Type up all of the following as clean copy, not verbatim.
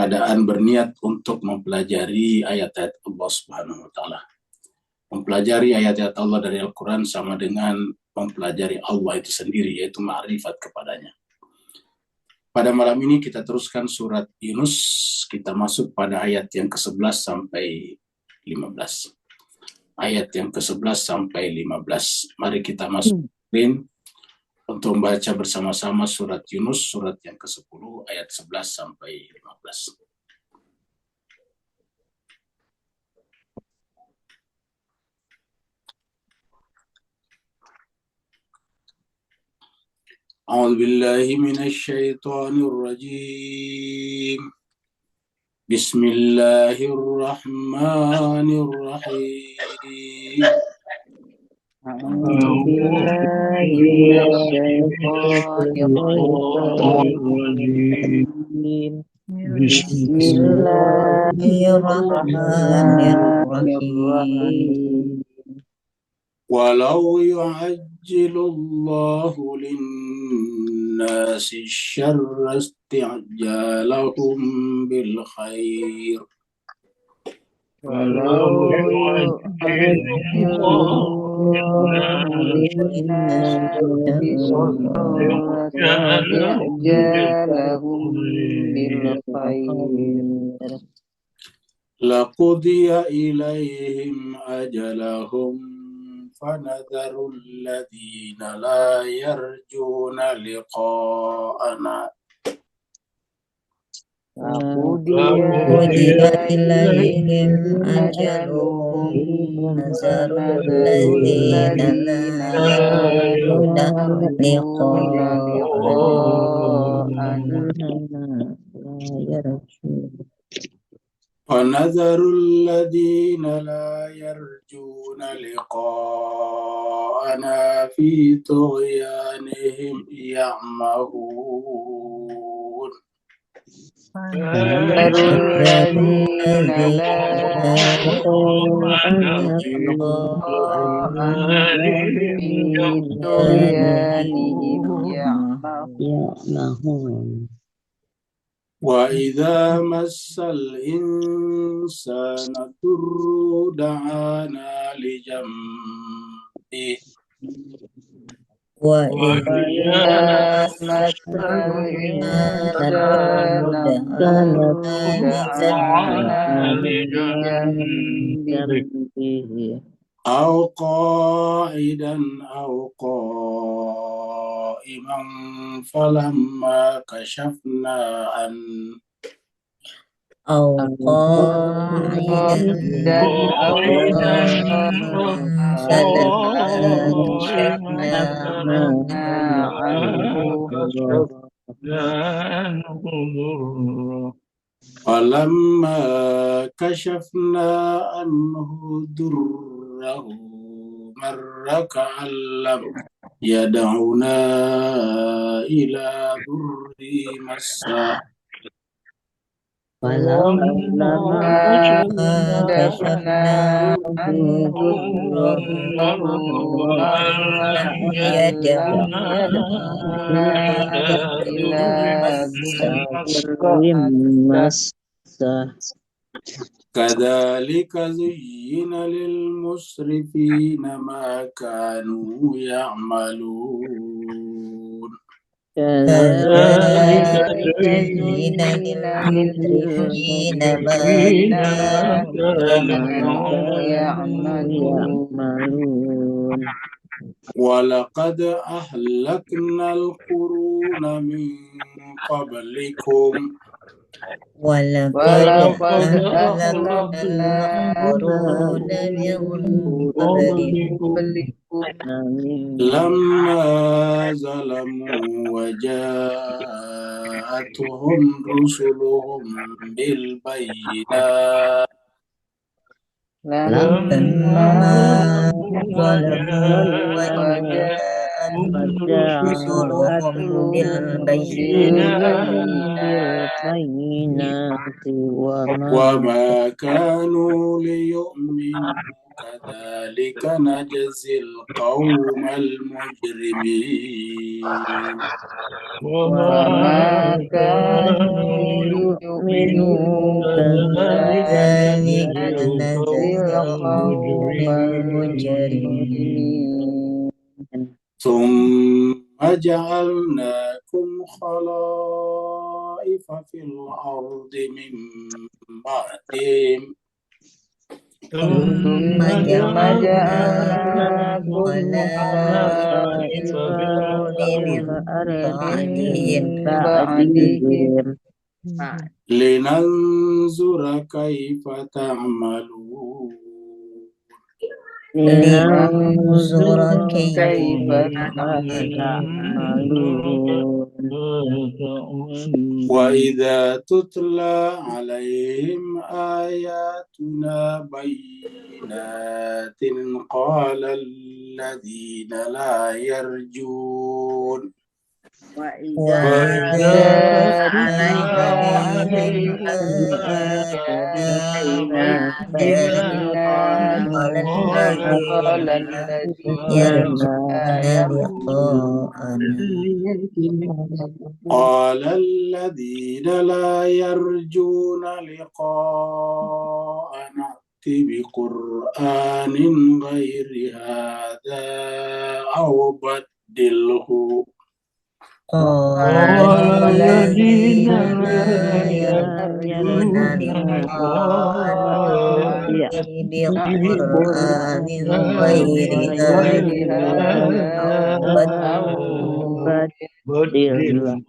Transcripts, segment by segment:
keadaan berniat untuk mempelajari ayat-ayat Allah Subhanahu wa taala. Mempelajari ayat-ayat Allah dari Al-Quran sama dengan mempelajari Allah itu sendiri, yaitu ma'rifat kepadanya. Pada malam ini kita teruskan surat Yunus, kita masuk pada ayat yang ke-11 sampai 15. Ayat yang ke-11 sampai 15. Mari kita masuk untuk membaca bersama-sama surat Yunus, surat yang ke-10, ayat 11 sampai 15. أعوذ بالله من الشيطان الرجيم بسم الله الرحمن الرحيم أعوذ بالله من الشيطان الرجيم بسم الله الرحمن الرحيم ولو يعجل الله للناس الشر استعجالهم بالخير ولو يعجل الله للناس الشر استعجالهم بالخير لقضي إليهم أجلهم فنذر الذين لا يرجون لقاءنا لقضي إليهم أجلهم فنذر الذين لا يرجون لقاءنا فنذر الذين لا يرجون لقاءنا في طغيانهم يعمهون فنذر الذين لا يرجون لقاءنا في طغيانهم يعمهون وإذا مس الإنسان ضر دعانا لجنبه وإذا مس الإنسان دعانا لجنبه أو قاعدا أو قائما فلما كشفنا عنه أو قاعدا أو فلما كشفنا عنه ضره مر كأن لم يدعنا إلى ضر مسه فلما كشفنا عنه ضره مر يدعنا إلى ضر مسه كذلك زين للمسرفين ما كانوا يعملون كذلك زين للمسرفين ما كانوا يعملون ولقد أهلكنا القرون من قبلكم ولقد أهلكنا القرون من قبلكم لما ظلموا وجاءتهم رسلهم بالبينات لما ظلموا وجاءتهم رسلهم بالبينات وما كانوا ليؤمنوا كذلك نجزي القوم المجرمين وما كانوا يؤمنوا كذلك نجزي القوم المجرمين ثم جعلناكم خلائف في الأرض من بعدهم ثم جعلناكم خلائف في الأرض من بعدهم لننظر كيف تعملون لننظر كيف تعملون وإذا تتلى عليهم آياتنا بينات قال الذين لا يرجون وإذا عليهم آياتنا بينات قال الذين قال الذين لا يرجون لقاءنا ائت بقرآن غير هذا أو بدله قال الذين لا يرجون لقاءنا بقرآن غير هذا أو بدله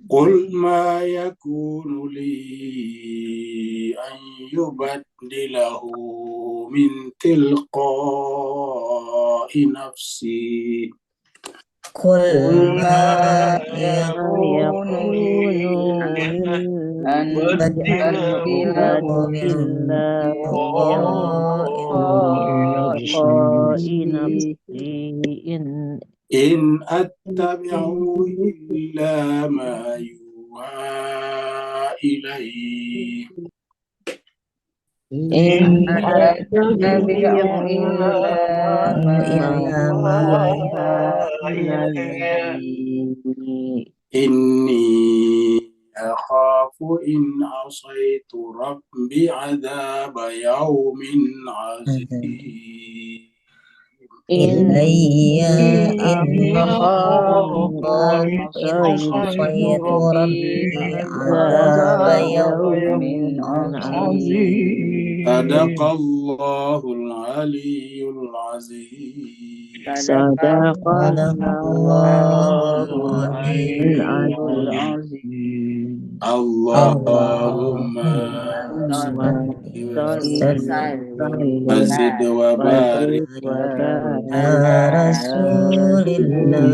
قل ما يكون لي أن يبدله من تلقاء نفسي قل ما يكون لي أن أبدله من تلقاء نفسي إن أتبع إلا ما يوحى إلي إن أتبع إلا ما يوحى إلي إني أخاف إن عصيت ربي عذاب يوم عظيم إلي إن أخاف إن عصيت ربي عذاب يوم عظيم صدق الله العلي العظيم صدق الله العظيم اللهم وزد وبارك على رسول الله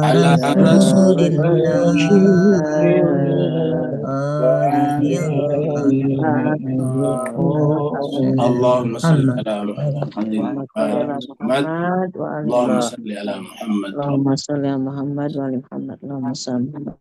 على رسول الله اللهم صل على محمد اللهم صل على محمد اللهم صل على محمد وعلى محمد اللهم صل على محمد.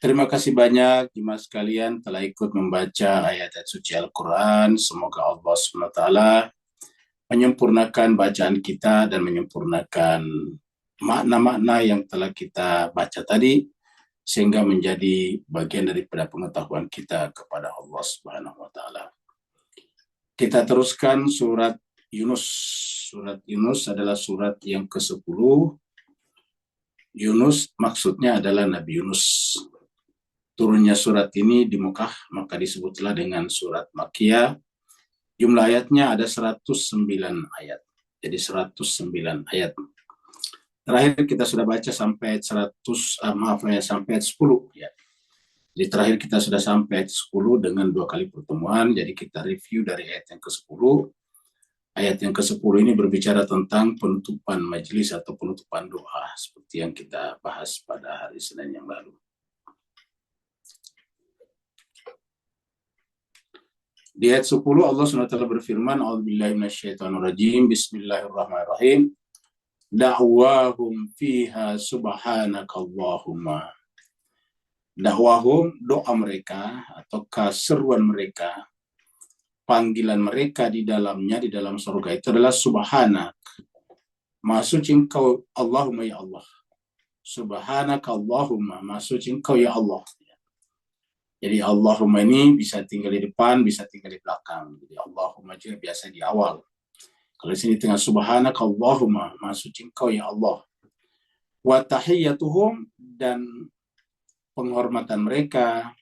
Terima kasih banyak jemaah sekalian telah ikut membaca ayat-ayat suci Al-Quran. Semoga Allah SWT menyempurnakan bacaan kita dan menyempurnakan makna-makna yang telah kita baca tadi, sehingga menjadi bagian daripada pengetahuan kita kepada Allah Subhanahu wa Ta'ala. Kita teruskan surat Yunus. Surat Yunus adalah surat yang ke-10. Yunus maksudnya adalah Nabi Yunus. Turunnya surat ini di Mekah, maka disebutlah dengan surat Makkiyah. Jumlah ayatnya ada 109 ayat. Jadi 109 ayat. Terakhir kita sudah baca sampai ayat 10 ya. Jadi terakhir kita sudah sampai ayat 10 dengan 2 kali pertemuan. Jadi kita review dari ayat yang ke-10. Ayat yang ke-10 ini berbicara tentang penutupan majelis atau penutupan doa, seperti yang kita bahas pada hari Senin yang lalu. Di ayat 10 Allah SWT berfirman, A'udzubillahi minasyaitonirrajim, Bismillahirrahmanirrahim. Da'wahum fiha subhanakallahumma. Da'wahum, doa mereka ataukah seruan mereka, panggilan mereka di dalamnya, di dalam surga itu adalah subhanak, maha suci engkau Allahumma ya Allah. Subhanaka Allahumma, maha suci engkau ya Allah. Jadi Allahumma ini bisa tinggal di depan, bisa tinggal di belakang. Jadi Allahumma juga biasa di awal. Kalau di sini tengah subhanaka Allahumma, maha suci engkau ya Allah. Wa tahiyyatuhum, dan penghormatan mereka,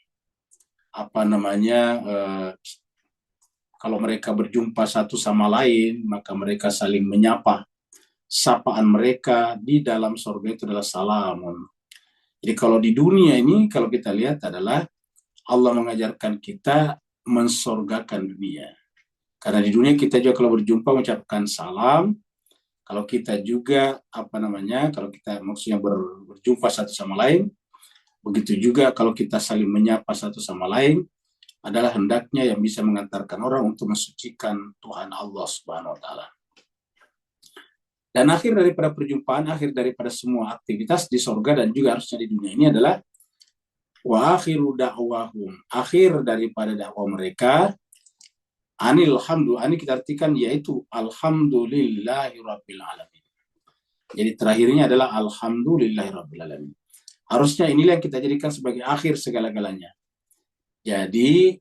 kalau mereka berjumpa satu sama lain, maka mereka saling menyapa. Sapaan mereka di dalam surga itu adalah salamun. Jadi kalau di dunia ini, kalau kita lihat adalah Allah mengajarkan kita mensorgakan dunia. Karena di dunia kita juga kalau berjumpa mengucapkan salam. Kalau kita juga kalau kita maksudnya berjumpa satu sama lain, begitu juga kalau kita saling menyapa satu sama lain, adalah hendaknya yang bisa mengantarkan orang untuk mensucikan Tuhan Allah Subhanahu wa taala. Dan akhir daripada perjumpaan, akhir daripada semua aktivitas di sorga dan juga harusnya di dunia ini adalah wa akhiru da'wahum, akhir daripada dakwah mereka, anil hamdu, ini kita artikan yaitu alhamdulillahi rabbil alamin. Jadi terakhirnya adalah alhamdulillahi rabbil alamin. Harusnya inilah yang kita jadikan sebagai akhir segala-galanya. Jadi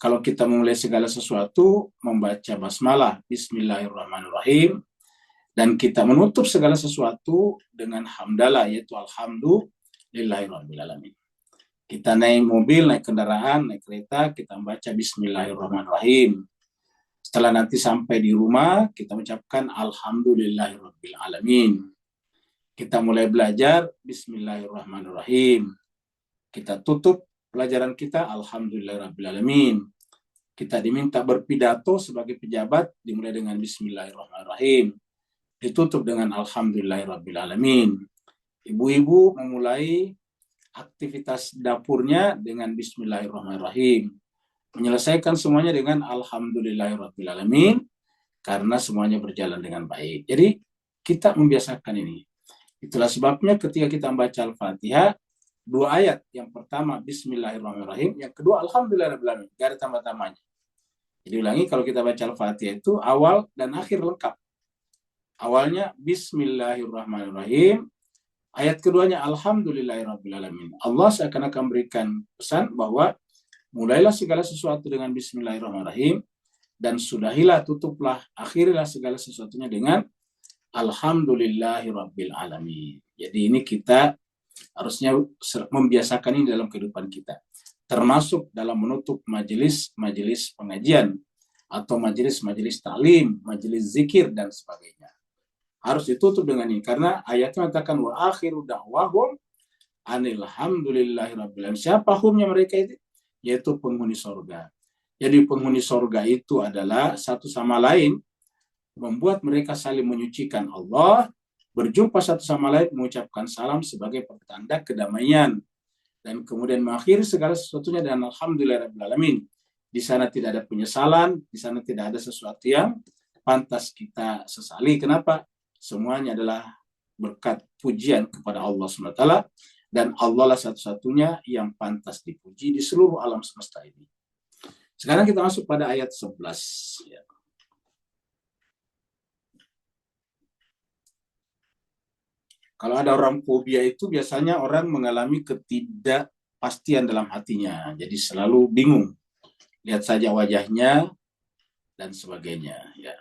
kalau kita memulai segala sesuatu, membaca basmalah, bismillahirrahmanirrahim, dan kita menutup segala sesuatu dengan hamdalah, yaitu alhamdulillahirrahmanirrahim. Kita naik mobil, naik kendaraan, naik kereta, kita membaca bismillahirrahmanirrahim. Setelah nanti sampai di rumah, kita mengucapkan alhamdulillahirrahmanirrahim. Kita mulai belajar bismillahirrahmanirrahim. Kita tutup pelajaran kita alhamdulillahirrahmanirrahim. Kita diminta berpidato sebagai pejabat, dimulai dengan bismillahirrahmanirrahim, ditutup dengan alhamdulillahirrahmanirrahim. Ibu-ibu memulai aktivitas dapurnya dengan bismillahirrahmanirrahim, menyelesaikan semuanya dengan alhamdulillahirrahmanirrahim, karena semuanya berjalan dengan baik. Jadi kita membiasakan ini. Itulah sebabnya ketika kita membaca Al-Fatihah, 2 ayat, yang pertama bismillahirrahmanirrahim, yang kedua alhamdulillahirrahmanirrahim, gak ada tambah-tambahnya. Jadi ulangi, kalau kita baca Al-Fatihah itu awal dan akhir lengkap. Awalnya bismillahirrahmanirrahim, ayat keduanya alhamdulillahirrahmanirrahim. Allah seakan-akan berikan pesan bahwa mulailah segala sesuatu dengan bismillahirrahmanirrahim, dan sudahilah, tutuplah, akhirilah segala sesuatunya dengan alhamdulillahirrahmanirrahim. Jadi ini kita harusnya membiasakan ini dalam kehidupan kita, termasuk dalam menutup majelis pengajian atau majelis taklim, majelis zikir dan sebagainya. Harus ditutup dengan ini, karena ayatnya mengatakan wa akhiru da'wahum anilhamdulillahirabbil alamin. Siapa humnya mereka itu? Yaitu penghuni sorga. Jadi penghuni sorga itu adalah satu sama lain membuat mereka saling menyucikan Allah, berjumpa satu sama lain, mengucapkan salam sebagai pertanda kedamaian, dan kemudian mengakhiri segala sesuatunya dengan alhamdulillahirabbil alamin. Di sana tidak ada penyesalan, di sana tidak ada sesuatu yang pantas kita sesali. Kenapa? Semuanya adalah berkat pujian kepada Allah SWT, dan Allah lah satu-satunya yang pantas dipuji di seluruh alam semesta ini. Sekarang kita masuk pada ayat 11. Ya. Kalau ada orang fobia itu biasanya orang mengalami ketidakpastian dalam hatinya. Jadi selalu bingung. Lihat saja wajahnya dan sebagainya. Ya.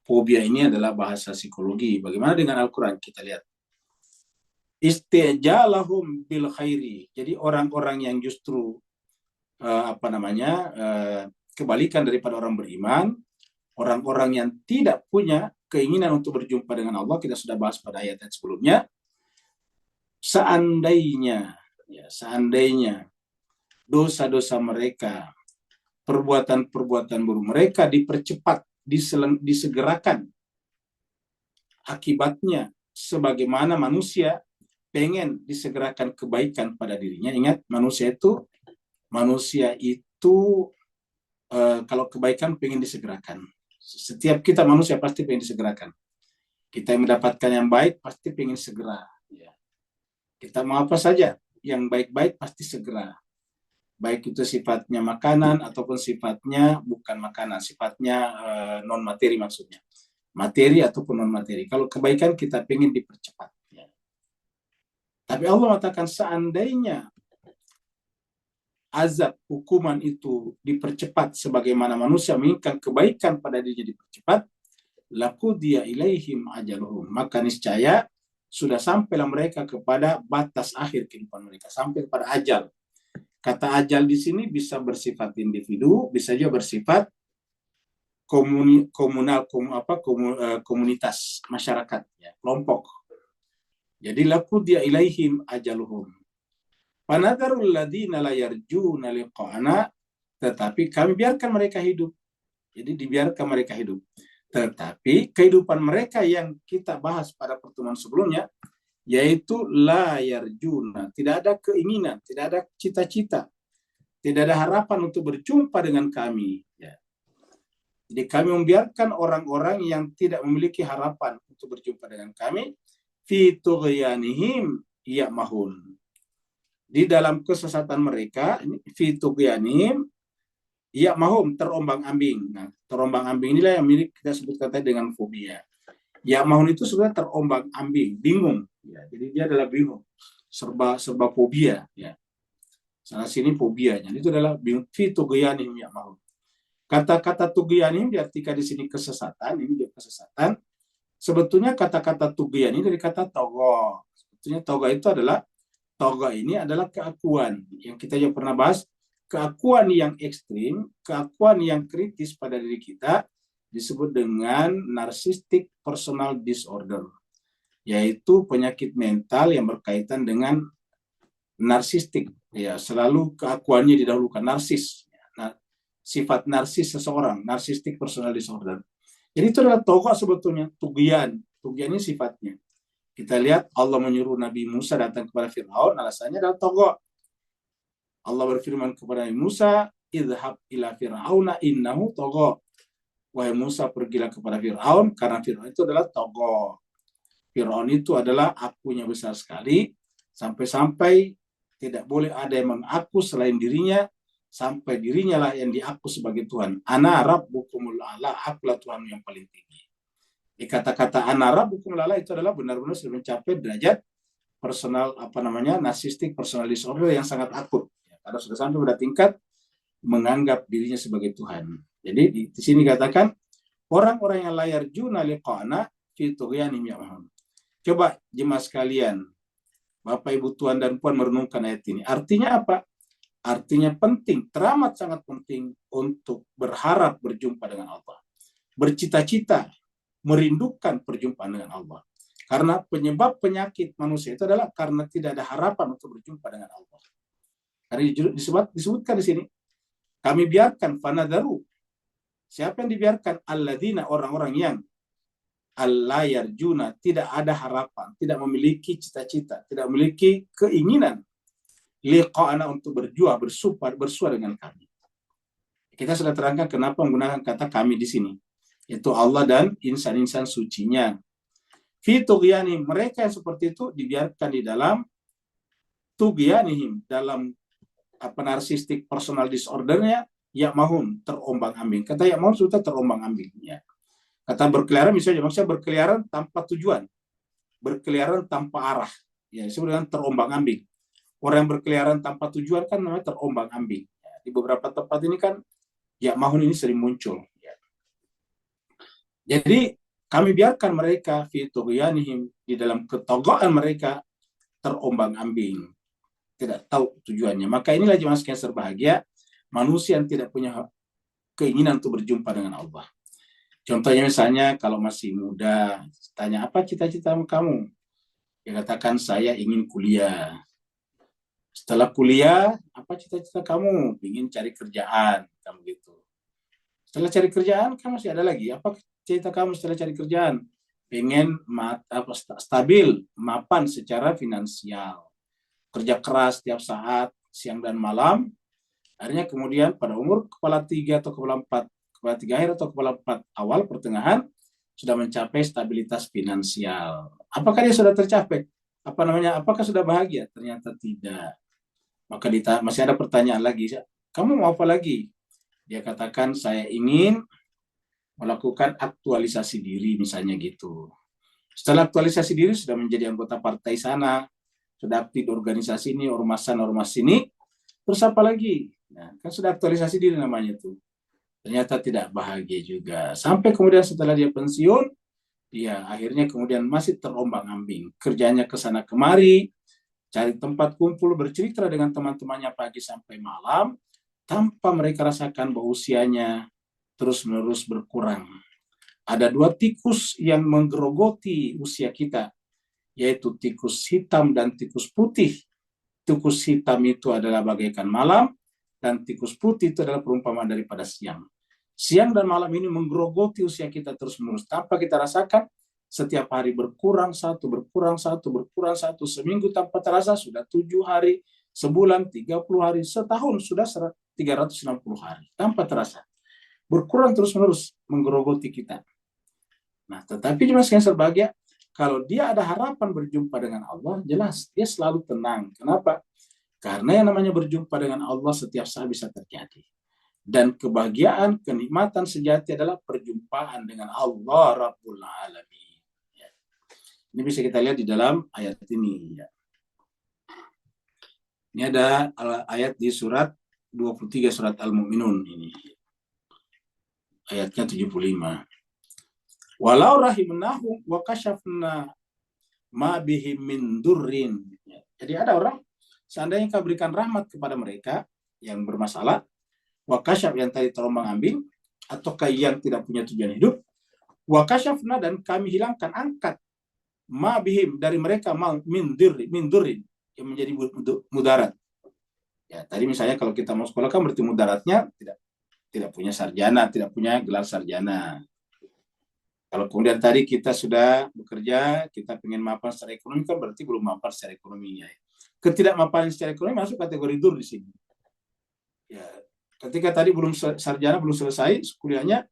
Fobia ini adalah bahasa psikologi. Bagaimana dengan Al-Quran? Kita lihat. Istijalahum bil khairi. Jadi orang-orang yang justru kebalikan daripada orang beriman, orang-orang yang tidak punya keinginan untuk berjumpa dengan Allah, kita sudah bahas pada ayat-ayat sebelumnya. Seandainya dosa-dosa mereka, perbuatan-perbuatan buruk mereka dipercepat, disegerakan, akibatnya sebagaimana manusia pengen disegerakan kebaikan pada dirinya. Ingat, manusia itu kalau kebaikan pengen disegerakan. Setiap kita manusia pasti pengen disegerakan. Kita yang mendapatkan yang baik pasti pengen segera. Ya. Kita mau apa saja, yang baik-baik pasti segera. baik itu sifatnya makanan ataupun sifatnya bukan makanan, sifatnya non materi maksudnya, materi ataupun non materi. Kalau kebaikan kita ingin dipercepat. Ya. Tapi Allah mengatakan seandainya azab hukuman itu dipercepat sebagaimana manusia menginginkan kebaikan pada dirinya dipercepat, laqudiya ilaihim ajaluhum, maka niscaya sudah sampailah mereka kepada batas akhir kehidupan mereka, sampai pada ajal. Kata ajal di sini bisa bersifat individu, bisa juga bersifat komunitas masyarakat, ya, kelompok. Jadi laqudiya ilaihim ajaluhum. Fanadharul ladzina la yarjuna liqa'ana, tetapi kami biarkan mereka hidup. Jadi dibiarkan mereka hidup. Tetapi kehidupan mereka yang kita bahas pada pertemuan sebelumnya, yaitu la yarjuna, tidak ada keinginan, tidak ada cita-cita, tidak ada harapan untuk berjumpa dengan kami. Ya. Jadi kami membiarkan orang-orang yang tidak memiliki harapan untuk berjumpa dengan kami, fi tughyanihim ya'mahun, di dalam kesesatan mereka, fi tughyanihim ya'mahum, terombang-ambing. Nah, terombang-ambing inilah yang mirip kita sebut kata dengan fobia. Ya'mahun itu sebenarnya terombang-ambing, bingung. Ya, jadi dia adalah bingung, serba fobia. Ya. Sana sini fobianya. Itu adalah bingung. Fi tughyanihim ya'mahum. Kata-kata tughyanihim diartikan di sini kesesatan. Ini dia kesesatan. Sebetulnya kata-kata tughyan ini dari kata togo. Sebetulnya togo itu adalah, togo ini adalah keakuan. Yang kita juga pernah bahas, keakuan yang ekstrim, keakuan yang kritis pada diri kita disebut dengan narcissistic personal disorder, yaitu penyakit mental yang berkaitan dengan narsistik. Ya, selalu keakuannya didahulukan, narsis. Nah, sifat narsis seseorang, narcissistic personal disorder. Jadi itu adalah togo sebetulnya, tughyan. Tughyan ini sifatnya. Kita lihat Allah menyuruh Nabi Musa datang kepada Fir'aun, alasannya adalah togo. Allah berfirman kepada Nabi Musa, idhab ila fir'auna innahu togo. Wahai Musa, pergilah kepada Fir'aun, karena Fir'aun itu adalah togo. Fir'aun itu adalah akunya besar sekali, sampai-sampai tidak boleh ada yang mengaku selain dirinya, sampai dirinya lah yang diaku sebagai Tuhan. Ana rabbukumul a'la, akulah Tuhan yang paling tinggi. Di kata-kata ana rabbukumul a'la itu adalah benar-benar sudah mencapai derajat personal, narcissistic personal disorder yang sangat akut. Karena sudah sampai pada tingkat menganggap dirinya sebagai Tuhan. Jadi di sini katakan orang-orang yang layar juna liqa'ana fi tughyanihim ya'mahun. Coba jemaah sekalian, Bapak Ibu Tuan dan Puan merenungkan ayat ini. Artinya apa? Artinya penting, teramat sangat penting untuk berharap berjumpa dengan Allah. Bercita-cita, merindukan perjumpaan dengan Allah. Karena penyebab penyakit manusia itu adalah karena tidak ada harapan untuk berjumpa dengan Allah. Karena disebutkan di sini, kami biarkan fanadharu. Siapa yang dibiarkan? Alladzina, orang-orang yang alla yarjuna, tidak ada harapan, tidak memiliki cita-cita, tidak memiliki keinginan liqa'ana, untuk bersua dengan kami. Kita sudah terangkan kenapa menggunakan kata kami di sini, yaitu Allah dan insan-insan sucinya. Fi tughyanihim, mereka yang seperti itu dibiarkan di dalam tughyanihim, dalam narcissistic personal disordernya, ya'mahun, terombang-ambing. Kata ya'mahun sudah terombang-ambing. Ya. Kata berkeliaran misalnya, maksudnya berkeliaran tanpa tujuan, berkeliaran tanpa arah. Ya, disebut dengan terombang-ambing. Orang yang berkeliaran tanpa tujuan kan namanya terombang-ambing. Ya, di beberapa tempat ini kan ya'mahun ini sering muncul. Ya. Jadi kami biarkan mereka fi tughyanihim, di dalam ketogokan mereka terombang-ambing, tidak tahu tujuannya. Maka inilah jemaah sekalian berbahagia, manusia yang tidak punya keinginan untuk berjumpa dengan Allah. Contohnya misalnya kalau masih muda, tanya apa cita-cita kamu? Dia katakan saya ingin kuliah. Setelah kuliah, apa cita-cita kamu? Ingin cari kerjaan, kamu gitu. Setelah cari kerjaan, kan masih ada lagi. Apa cita kamu setelah cari kerjaan? Pengen stabil, mapan secara finansial. Kerja keras setiap saat, siang dan malam. Akhirnya kemudian pada umur kepala 3 atau kepala 4, kepala 3 akhir atau kepala 4 awal pertengahan, sudah mencapai stabilitas finansial. Apakah dia sudah tercapai? Apakah sudah bahagia? Ternyata tidak. Maka masih ada pertanyaan lagi, kamu mau apa lagi? Dia katakan, saya ingin melakukan aktualisasi diri, misalnya gitu. Setelah aktualisasi diri, sudah menjadi anggota partai sana, sudah aktif organisasi ini, ormas ini, terus apa lagi? Nah, kan sudah aktualisasi diri namanya tuh. Ternyata tidak bahagia juga. Sampai kemudian setelah dia pensiun, dia akhirnya kemudian masih terombang-ambing. Kerjanya ke sana kemari, cari tempat kumpul, bercerita dengan teman-temannya pagi sampai malam, tanpa mereka rasakan bahwa usianya terus-menerus berkurang. Ada dua tikus yang menggerogoti usia kita, yaitu tikus hitam dan tikus putih. Tikus hitam itu adalah bagaikan malam, dan tikus putih itu adalah perumpamaan daripada siang. Siang dan malam ini menggerogoti usia kita terus-menerus. Tanpa kita rasakan, setiap hari berkurang satu, berkurang satu, berkurang satu. Seminggu tanpa terasa sudah 7 hari, sebulan 30 hari, setahun sudah 360 hari. Tanpa terasa. Berkurang terus-menerus menggerogoti kita. Nah, tetapi jemaah sekalian berbahagia, kalau dia ada harapan berjumpa dengan Allah, jelas dia selalu tenang. Kenapa? Karena yang namanya berjumpa dengan Allah setiap saat bisa terjadi. Dan kebahagiaan, kenikmatan sejati adalah perjumpaan dengan Allah Rabbul Alamin. Ya. Ini bisa kita lihat di dalam ayat ini. Ya. Ini ada ayat di surat 23 surat Al-Mu'minun ini. Ayatnya 75. Walau rahimnahum wa kashafna ma bihim min durrin. Jadi ada orang, seandainya kau berikan rahmat kepada mereka yang bermasalah, wa kasyaf yang tadi terombang-ambing, ataukah yang tidak punya tujuan hidup, wa kasyafna dan kami hilangkan, angkat, ma bihim dari mereka, min durrin yang menjadi mudarat. Ya, tadi misalnya kalau kita mau sekolah kan berarti mudaratnya tidak punya sarjana, tidak punya gelar sarjana. Kalau kemudian tadi kita sudah bekerja, kita ingin mapan secara ekonomi, kan berarti belum mapan secara ekonominya. Ketidakmapanan secara ekonomi masuk kategori dur di sini. Ya, ketika tadi belum sarjana, belum selesai kuliahnya,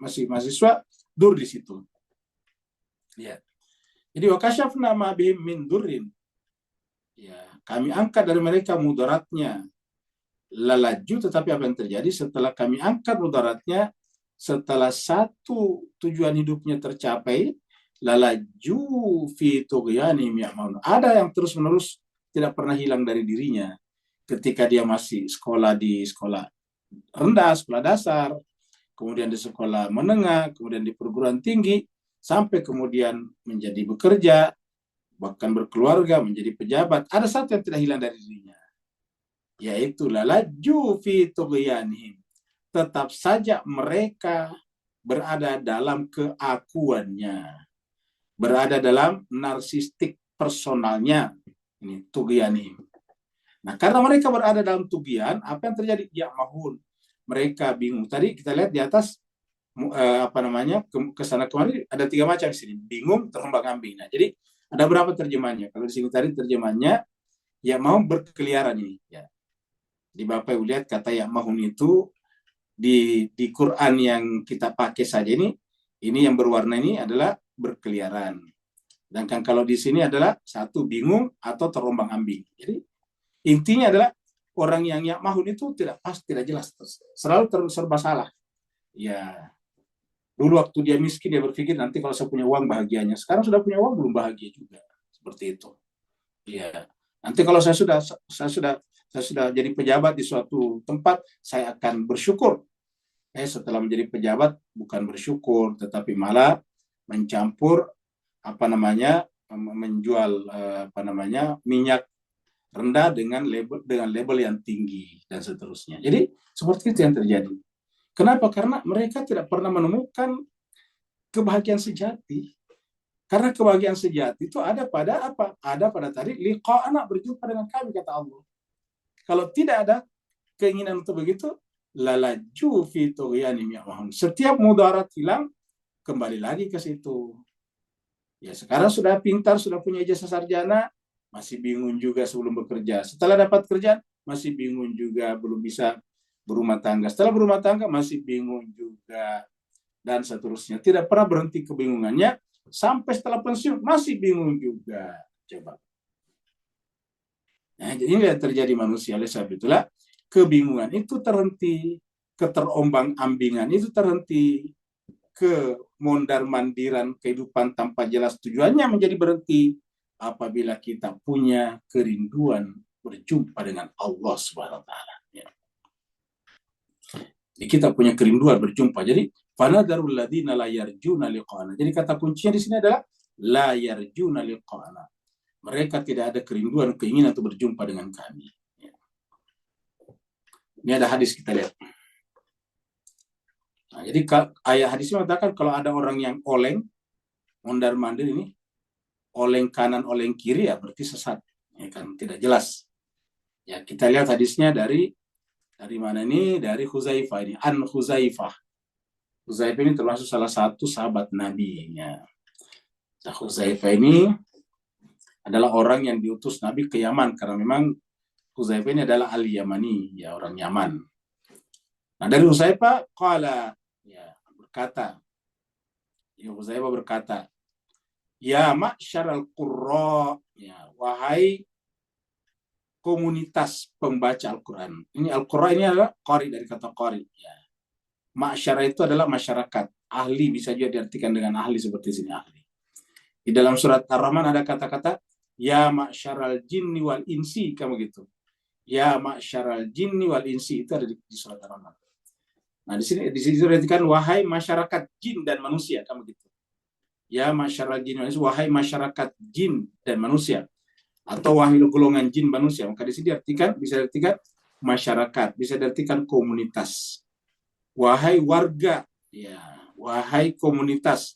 masih mahasiswa, dur di situ. Ya. Jadi wakasyafna ma bihim min durrin. Ya, kami angkat dari mereka mudaratnya. Lalaju, tetapi apa yang terjadi setelah kami angkat mudaratnya, setelah satu tujuan hidupnya tercapai, lalaju fi tughyanim ya'maun. Ada yang terus-menerus tidak pernah hilang dari dirinya. Ketika dia masih sekolah di sekolah rendah, sekolah dasar, kemudian di sekolah menengah, kemudian di perguruan tinggi, sampai kemudian menjadi bekerja, bahkan berkeluarga, menjadi pejabat, ada satu yang tidak hilang dari dirinya, yaitu lalaju fi tughyanihim. Tetap saja mereka berada dalam keakuannya, berada dalam narsistik personalnya, ini tughyanihim. Nah, karena mereka berada dalam tughyan, apa yang terjadi? Ya mahun, mereka bingung. Tadi kita lihat di atas kesana kemari ada 3 macam di sini, bingung, terombang-ambing. Nah, jadi ada berapa terjemahannya? Kalau di sini tadi terjemahannya ya mau berkeliaran ini. Ya. Di Bapak Ibu lihat kata ya mahun itu di Quran yang kita pakai saja ini yang berwarna ini adalah berkeliaran. Sedangkan kalau di sini adalah satu bingung atau terombang-ambing. Jadi intinya adalah orang yang mahun itu tidak pas, tidak jelas, selalu serba salah. Ya, dulu waktu dia miskin dia berpikir nanti kalau saya punya uang bahagianya. Sekarang sudah punya uang belum bahagia juga, seperti itu. Ya, nanti kalau saya sudah jadi pejabat di suatu tempat, saya akan bersyukur. Setelah menjadi pejabat bukan bersyukur, tetapi malah mencampur menjual minyak rendah dengan label yang tinggi dan seterusnya. Jadi seperti itu yang terjadi. Kenapa? Karena mereka tidak pernah menemukan kebahagiaan sejati. Karena kebahagiaan sejati itu ada pada apa? Ada pada tadi liqa'ana, berjumpa dengan kami, kata Allah. Kalau tidak ada keinginan untuk begitu, lalaju fi tughyanim ya'mahun. Setiap mudarat hilang, kembali lagi ke situ. Ya, sekarang sudah pintar, sudah punya ijazah sarjana, masih bingung juga sebelum bekerja. Setelah dapat kerjaan, masih bingung juga, belum bisa berumah tangga. Setelah berumah tangga, masih bingung juga, dan seterusnya. Tidak pernah berhenti kebingungannya, sampai setelah pensiun, masih bingung juga. Coba. Nah, jadi ini yang terjadi manusia. Oleh sebab itulah kebingungan itu terhenti, keterombang-ambingan itu terhenti, kemondar-mandiran kehidupan tanpa jelas tujuannya menjadi berhenti apabila kita punya kerinduan berjumpa dengan Allah Subhanahu wa taala. Ya. Jadi kita punya kerinduan berjumpa. Jadi fanadarul ladzina la yarjuna liqa'ana. Jadi kata kuncinya di sini adalah la yarjuna liqa'ana. Mereka tidak ada kerinduan, keinginan untuk berjumpa dengan kami. Ya. Ini ada hadis kita lihat. Nah, jadi ayat hadis mengatakan kalau ada orang yang oleng, mondar-mandir ini, oleng kanan, oleng kiri, ya berarti sesat. Ya kan, tidak jelas. Ya, kita lihat hadisnya dari mana ini? Dari Huzaifah ini, An Huzaifah. Huzaifah ini termasuk salah satu sahabat Nabi. Ya. Nah, Huzaifah ini adalah orang yang diutus Nabi ke Yaman, karena memang Huzaifah ini adalah al-Yamani, ya orang Yaman. Nah, dari Huzaifah qala, ya berkata, ya Huzaifah berkata, ya ma'syaral qurra, ya wahai komunitas pembaca Al-Quran. Ini Al-Quran ini adalah qari, dari kata qari. Ya. Ma'syara itu adalah masyarakat. Ahli bisa juga diartikan dengan ahli seperti sini, ahli. Di dalam surat Ar-Rahman ada kata-kata ya ma'syaral jinni wal insi, kayak begitu. Ya ma'syaral jinni wal insi, itu ada di surat Ar-Rahman. Nah, di sini diartikan wahai masyarakat jin dan manusia, kayak begitu. Ya ma'syaral jinni wal insi, wahai masyarakat jin dan manusia, atau wahai golongan jin manusia. Maka di sini bisa diartikan masyarakat, bisa diartikan komunitas. Wahai warga, ya, wahai komunitas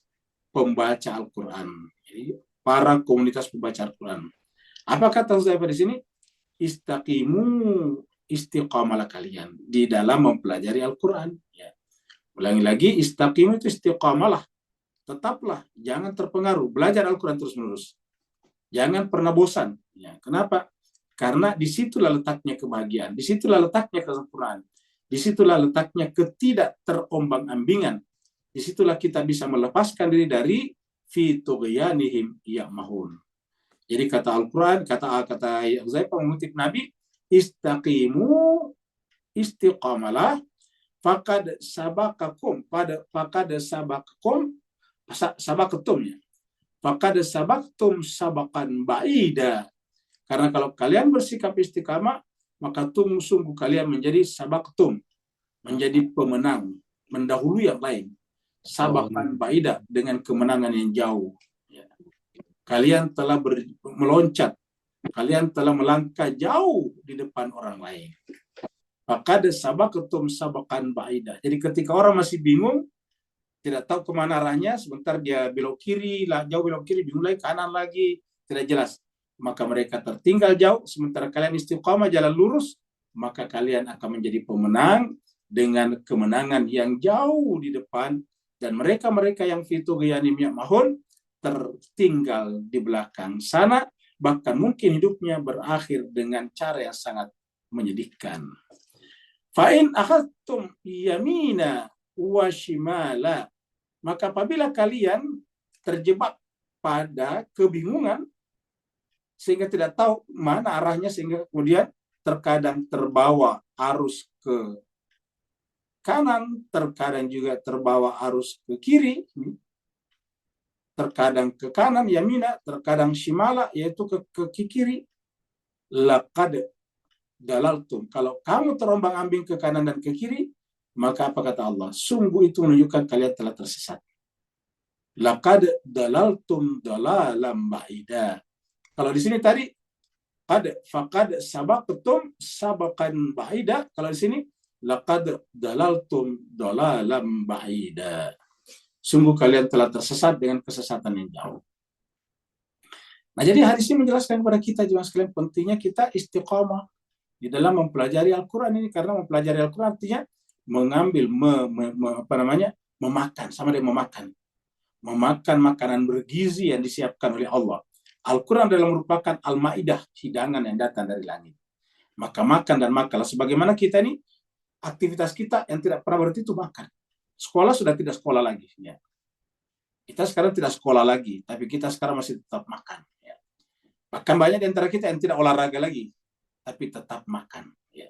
pembaca Al-Quran. Jadi para komunitas pembaca Al-Quran. Apa kata Huzaifah di sini? Istaqimu, istiqamalah kalian di dalam mempelajari Al-Quran. Ya. Ulangi lagi, istaqimu itu istiqamalah. Tetaplah, jangan terpengaruh. Belajar Al-Quran terus-menerus. Jangan pernah bosan. Ya, kenapa? Karena disitulah letaknya kebahagiaan, disitulah letaknya kesempurnaan, disitulah letaknya ketidak terombang-ambingan, disitulah kita bisa melepaskan diri dari fitughyanihim ya'mahun. Jadi kata Al-Quran, kata Huzaifah mengutip Nabi, istaqimu, istiqamalah, faqad sabaqakum, sabaqatumnya. Faqad sabaqtum sabaqan ba'ida. Karena kalau kalian bersikap istiqamah, maka sungguh kalian menjadi sabaqtum, menjadi pemenang, mendahului yang lain. Sabaqan ba'ida, dengan kemenangan yang jauh. Ya. Kalian telah meloncat, kalian telah melangkah jauh di depan orang lain. Faqad sabaqtum sabaqan ba'ida. Jadi ketika orang masih bingung, tidak tahu kemana arahnya, sebentar dia belok kiri, jauh belok kiri, bingung lagi, kanan lagi, tidak jelas. Maka mereka tertinggal jauh, sementara kalian istiqamah jalan lurus, maka kalian akan menjadi pemenang dengan kemenangan yang jauh di depan, dan mereka-mereka yang fitughyanim ya'mahun tertinggal di belakang sana, bahkan mungkin hidupnya berakhir dengan cara yang sangat menyedihkan. Fa'in akhadtum yamina wa shimala, maka apabila kalian terjebak pada kebingungan sehingga tidak tahu mana arahnya, sehingga kemudian terkadang terbawa arus ke kanan, terkadang juga terbawa arus ke kiri, terkadang ke kanan yamina, terkadang shimala, yaitu ke kiri. Laqad dalaltum, kalau kamu terombang-ambing ke kanan dan ke kiri, maka apa kata Allah? Sungguh itu menunjukkan kalian telah tersesat. Laqad dalaltum dalalam ba'ida. Kalau di sini tadi faqad sabaqtum sabaqan ba'ida. Kalau di sini laqad dalaltum dalalam ba'ida. Sungguh kalian telah tersesat dengan kesesatan yang jauh. Nah, jadi hadis ini menjelaskan kepada kita juga sekalian pentingnya kita istiqamah di dalam mempelajari Al-Quran ini, karena mempelajari Al-Quran artinya mengambil memakan, sama dengan memakan makanan bergizi yang disiapkan oleh Allah. Al-Quran adalah merupakan al-ma'idah, hidangan yang datang dari langit. Maka makan dan makanlah. Sebagaimana kita ini, aktivitas kita yang tidak pernah berhenti itu makan. Sekolah sudah tidak sekolah lagi. Ya. Kita sekarang tidak sekolah lagi, tapi kita sekarang masih tetap makan. Ya. Bahkan banyak di antara kita yang tidak olahraga lagi. tapi tetap makan. Ya.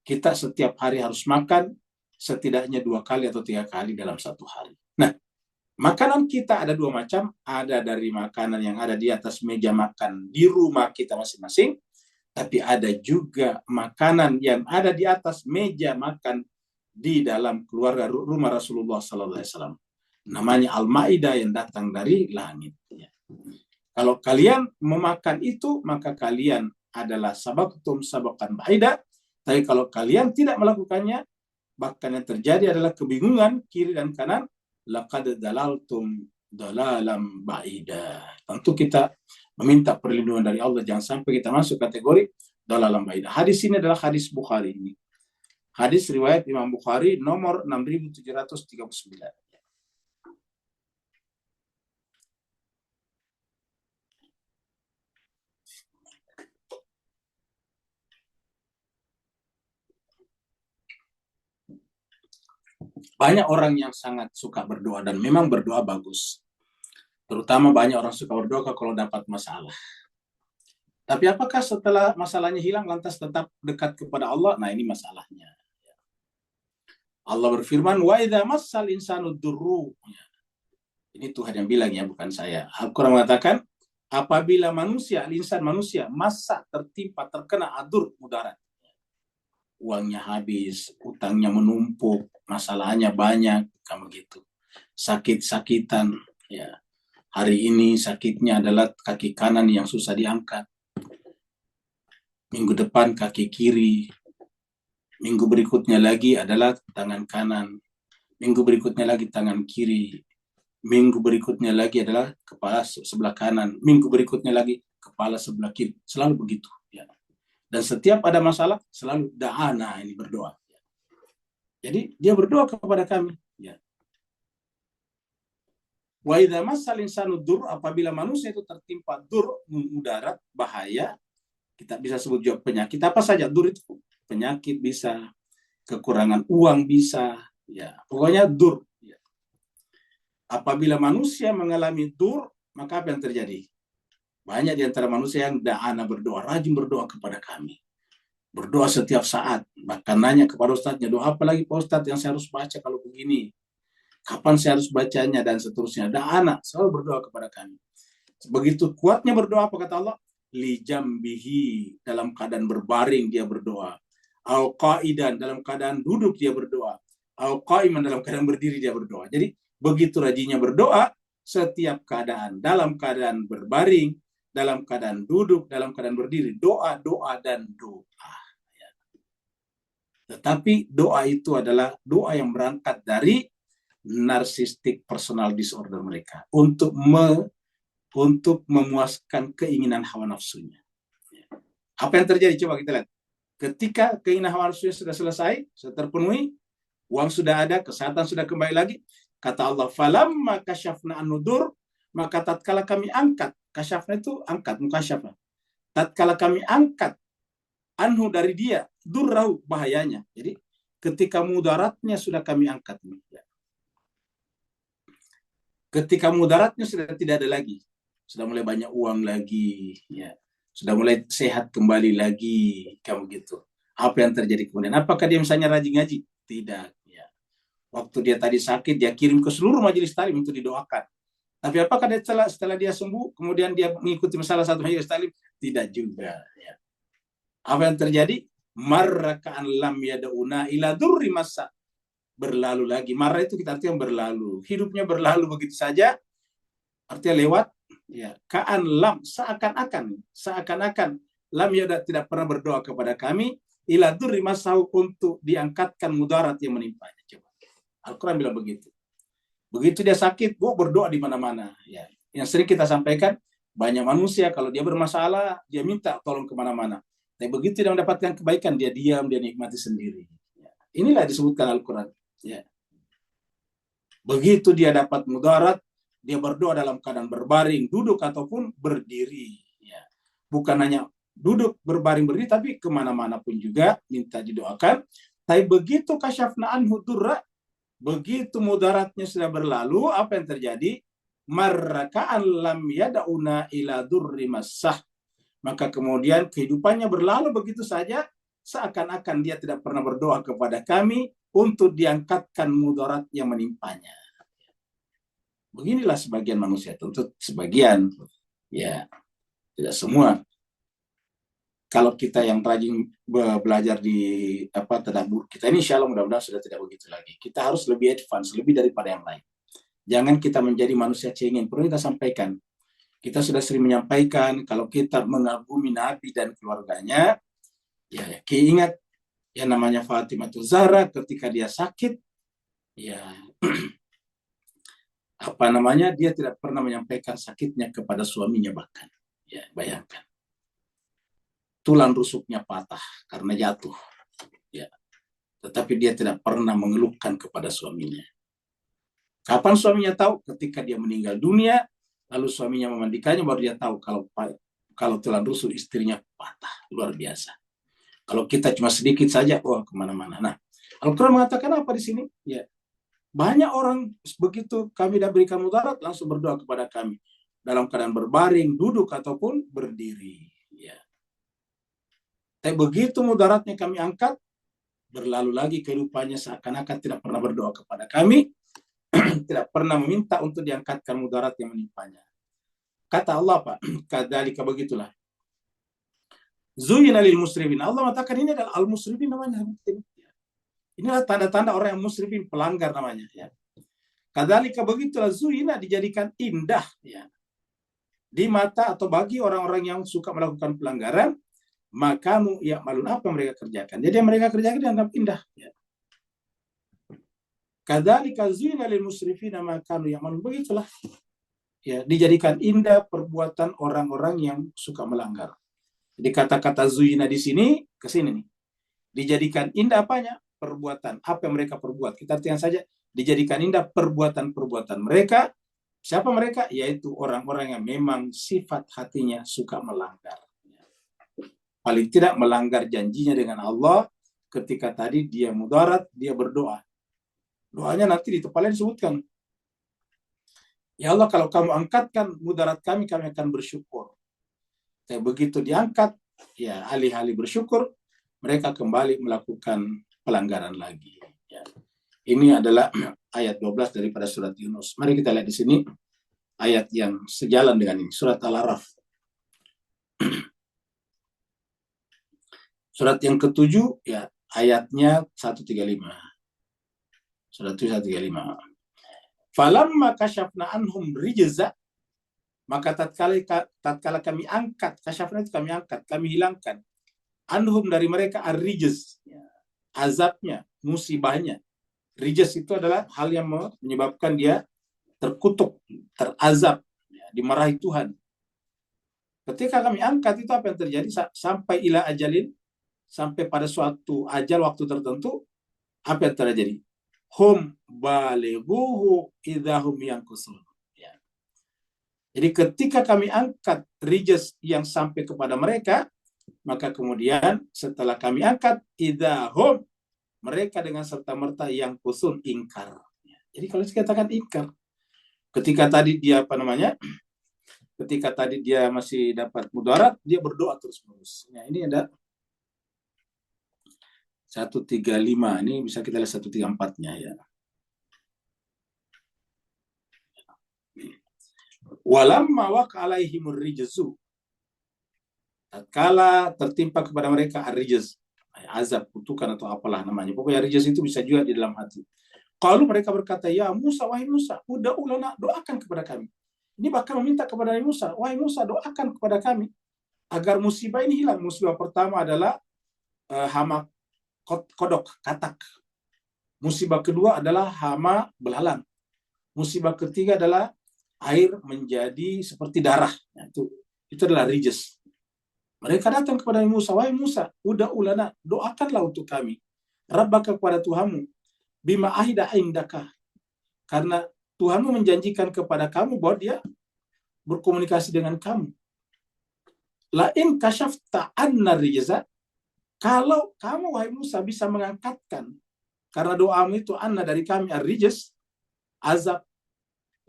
Kita setiap hari harus makan setidaknya 2 kali atau 3 kali dalam satu hari. Nah, makanan kita ada 2 macam. Ada dari makanan yang ada di atas meja makan di rumah kita masing-masing, tapi ada juga makanan yang ada di atas meja makan di dalam keluarga rumah Rasulullah SAW. Namanya Al-Ma'idah yang datang dari langit. Ya. Kalau kalian memakan itu, maka kalian adalah sabaqtum sabaqan ba'idah. Tapi kalau kalian tidak melakukannya, bahkan yang terjadi adalah kebingungan kiri dan kanan. Laqad dalaltum dalalam ba'idah. Tentu kita meminta perlindungan dari Allah, jangan sampai kita masuk kategori dalalam ba'idah. Hadis ini adalah hadis Bukhari ini. Hadis riwayat Imam Bukhari nomor 6739. Banyak orang yang sangat suka berdoa dan memang berdoa bagus. Terutama banyak orang suka berdoa kalau dapat masalah. Tapi apakah setelah masalahnya hilang lantas tetap dekat kepada Allah? Nah, ini masalahnya. Allah berfirman, wa idza massal insanu durru. Ini Tuhan yang bilang ya, bukan saya. Al-Quran mengatakan, apabila manusia, al-insan manusia, masa tertimpa, terkena adur mudarat. Uangnya habis, utangnya menumpuk, masalahnya banyak, kamu gitu. Sakit-sakitan, ya. Hari ini sakitnya adalah kaki kanan yang susah diangkat. Minggu depan kaki kiri. Minggu berikutnya lagi adalah tangan kanan. Minggu berikutnya lagi tangan kiri. Minggu berikutnya lagi adalah kepala sebelah kanan. Minggu berikutnya lagi kepala sebelah kiri. Selalu begitu. Ya. Dan setiap ada masalah, selalu da'ana, ini berdoa. Jadi dia berdoa kepada kami. Ya. Wa idza massal insanu dur, apabila manusia itu tertimpa dur, mudarat, bahaya, kita bisa sebut juga penyakit apa saja. Dur itu penyakit bisa, kekurangan uang bisa, ya pokoknya dur. Ya. Apabila manusia mengalami dur, maka apa yang terjadi? Banyak di antara manusia yang da'ana berdoa, rajin berdoa kepada kami. Berdoa setiap saat, bahkan nanya kepada ustadznya, doa apa lagi Pak Ustadz yang saya harus baca kalau begini? Kapan saya harus bacanya dan seterusnya. Da'ana selalu berdoa kepada kami. Begitu kuatnya berdoa, apa kata Allah? Li jambihi, dalam keadaan berbaring dia berdoa. Au qaidan, dalam keadaan duduk dia berdoa. Au qaiman, dalam keadaan berdiri dia berdoa. Jadi begitu rajinnya berdoa setiap keadaan, dalam keadaan berbaring, dalam keadaan duduk, dalam keadaan berdiri, doa, doa dan doa. Tetapi doa itu adalah doa yang berangkat dari narcissistic personal disorder mereka untuk memuaskan keinginan hawa nafsunya. Apa yang terjadi? Coba kita lihat. Ketika keinginan hawa nafsunya sudah selesai, sudah terpenuhi, uang sudah ada, kesehatan sudah kembali lagi, kata Allah, falamma kasyafna an-nudur, maka tatkala kami angkat, kasyafna itu angkat, mukasyafna. Tatkala kami angkat anhu dari dia, durrahu, bahayanya. Jadi ketika mudaratnya sudah kami angkat. Ketika mudaratnya sudah tidak ada lagi, sudah mulai banyak uang lagi, ya, sudah mulai sehat kembali lagi, kamu gitu. Apa yang terjadi kemudian? Apakah dia misalnya rajin ngaji? Tidak. Ya. Waktu dia tadi sakit, dia kirim ke seluruh majelis taklim untuk didoakan. Tapi apakah dia setelah dia sembuh, kemudian dia mengikuti salah satu majelis taklim? Tidak juga. Ya. Apa yang terjadi? Marraka'an lam yada'una ila durri masa. Berlalu lagi. Marah itu kita artinya berlalu. Hidupnya berlalu begitu saja. Artinya lewat. Ya. Ka'an lam. Seakan-akan. Lam yada tidak pernah berdoa kepada kami. Ila durri masahu, untuk diangkatkan mudarat yang menimpanya. Coba. Al-Quran bilang begitu. Begitu dia sakit, berdoa di mana-mana. Ya. Yang sering kita sampaikan, banyak manusia kalau dia bermasalah, dia minta tolong kemana-mana. Tapi begitu dia mendapatkan kebaikan, dia diam, dia nikmati sendiri. Ya. Inilah disebutkan Al-Quran. Ya. Begitu dia dapat mudarat, dia berdoa dalam keadaan berbaring, duduk ataupun berdiri. Ya. Bukan hanya duduk, berbaring, berdiri, tapi kemana-mana pun juga minta didoakan. Tapi begitu kasyafna anhu durra, begitu mudaratnya sudah berlalu, apa yang terjadi? Marraka'an lam yada'una ila durri massah. maka kemudian kehidupannya berlalu begitu saja, seakan-akan dia tidak pernah berdoa kepada kami untuk diangkatkan mudarat yang menimpanya. Beginilah sebagian manusia, tentu sebagian, ya tidak semua. Kalau kita yang rajin belajar di tadabbur, kita ini insya Allah mudah-mudahan sudah tidak begitu lagi. Kita harus lebih advance, lebih daripada yang lain. Jangan kita menjadi manusia cengeng. Perlu kita sampaikan. Kita sudah sering menyampaikan kalau kita mengagumi Nabi dan keluarganya, ya ingat yang namanya Fatimah Zahra ketika dia sakit, ya dia tidak pernah menyampaikan sakitnya kepada suaminya bahkan. Ya, bayangkan. Tulang rusuknya patah karena jatuh. Ya. Tetapi dia tidak pernah mengeluhkan kepada suaminya. Kapan suaminya tahu? Ketika dia meninggal dunia, lalu suaminya memandikannya, baru dia tahu kalau tulang rusuk istrinya patah. Luar biasa. Kalau kita cuma sedikit saja, kemana-mana. Nah, Al-Quran mengatakan apa di sini? Ya, banyak orang begitu kami dah berikan mudarat, langsung berdoa kepada kami. Dalam keadaan berbaring, duduk, ataupun berdiri. Ya. Tapi begitu mudaratnya kami angkat, berlalu lagi kehidupannya seakan-akan tidak pernah berdoa kepada kami, tidak pernah meminta untuk diangkatkan mudarat yang menimpanya. Kata Allah, Pak, kadzalika begitulah. Zuyina lil musrifin. Allah mengatakan ini adalah al-musrifin namanya. Inilah tanda-tanda orang yang musrifin, pelanggar namanya. Ya. Kadzalika begitulah zuyina, dijadikan indah ya, di mata atau bagi orang-orang yang suka melakukan pelanggaran, maka ya malun apa mereka kerjakan. Jadi yang mereka kerjakan dianggap indah. Ya. Kadzalika zuyina lil musrifin ma kanu ya'malun. Begitulah. Ya, dijadikan indah perbuatan orang-orang yang suka melanggar. Jadi kata-kata zuyina di sini ke sini nih. Dijadikan indah apanya? Perbuatan. Apa yang mereka perbuat? Kita artikan saja dijadikan indah perbuatan-perbuatan mereka. Siapa mereka? Yaitu orang-orang yang memang sifat hatinya suka melanggar. Paling tidak melanggar janjinya dengan Allah ketika tadi dia mudarat, dia berdoa. Doanya nanti di depannya disebutkan. Ya Allah, kalau kamu angkatkan mudarat kami akan bersyukur. Tapi begitu diangkat, ya alih-alih bersyukur, mereka kembali melakukan pelanggaran lagi. Ya. Ini adalah ayat 12 daripada surat Yunus. Mari kita lihat di sini ayat yang sejalan dengan ini, surat Al-Araf. Surat yang ke-7, ya ayatnya 135. Surat 135. Falamma kasyafna anhum rijza, maka tatkala kami angkat, kasyafna itu kami angkat, kami hilangkan, anhum dari mereka ar-rijz, azabnya, musibahnya. Rijz itu adalah hal yang menyebabkan dia terkutuk, terazab, dimarahi Tuhan. Ketika kami angkat itu apa yang terjadi? Sampai ila ajalin, sampai pada suatu ajal waktu tertentu, apa yang terjadi? Hum balighuhu idahum yankusun. Ya. Jadi ketika kami angkat rijz yang sampai kepada mereka, maka kemudian setelah kami angkat idahum, mereka dengan serta-merta yang kusun, ingkar. Ya. Jadi kalau dikatakan ingkar, ketika tadi dia ketika tadi dia masih dapat mudarat, dia berdoa terus-menerus. Nah, ini ada 135, ini bisa kita lihat 134-nya ya. Walamma waqa alaihimur rijzu, tatkala tertimpa kepada mereka ar-rijz, azab, kutukan atau apalah namanya. Pokoknya rijz itu bisa juga di dalam hati. Kalau mereka berkata, ya Musa, wahai Musa, udah ulana, doakan kepada kami. Ini bahkan meminta kepada Musa, wahai Musa, doakan kepada kami agar musibah ini hilang. Musibah pertama adalah hama kodok, katak. Musibah kedua adalah hama belalang. Musibah ketiga adalah air menjadi seperti darah. Nah, itu adalah rijz. Mereka datang kepada Musa, wahai Musa, udah ulana, doakanlah untuk kami. Rabbaka, kepada Tuhanmu, bima ahida indaka, karena Tuhanmu menjanjikan kepada kamu bahwa dia berkomunikasi dengan kamu. Lain kasyafta anna rijza, kalau kamu wahai Musa bisa mengangkatkan karena doamu itu anna dari kami ar-rijz, azab,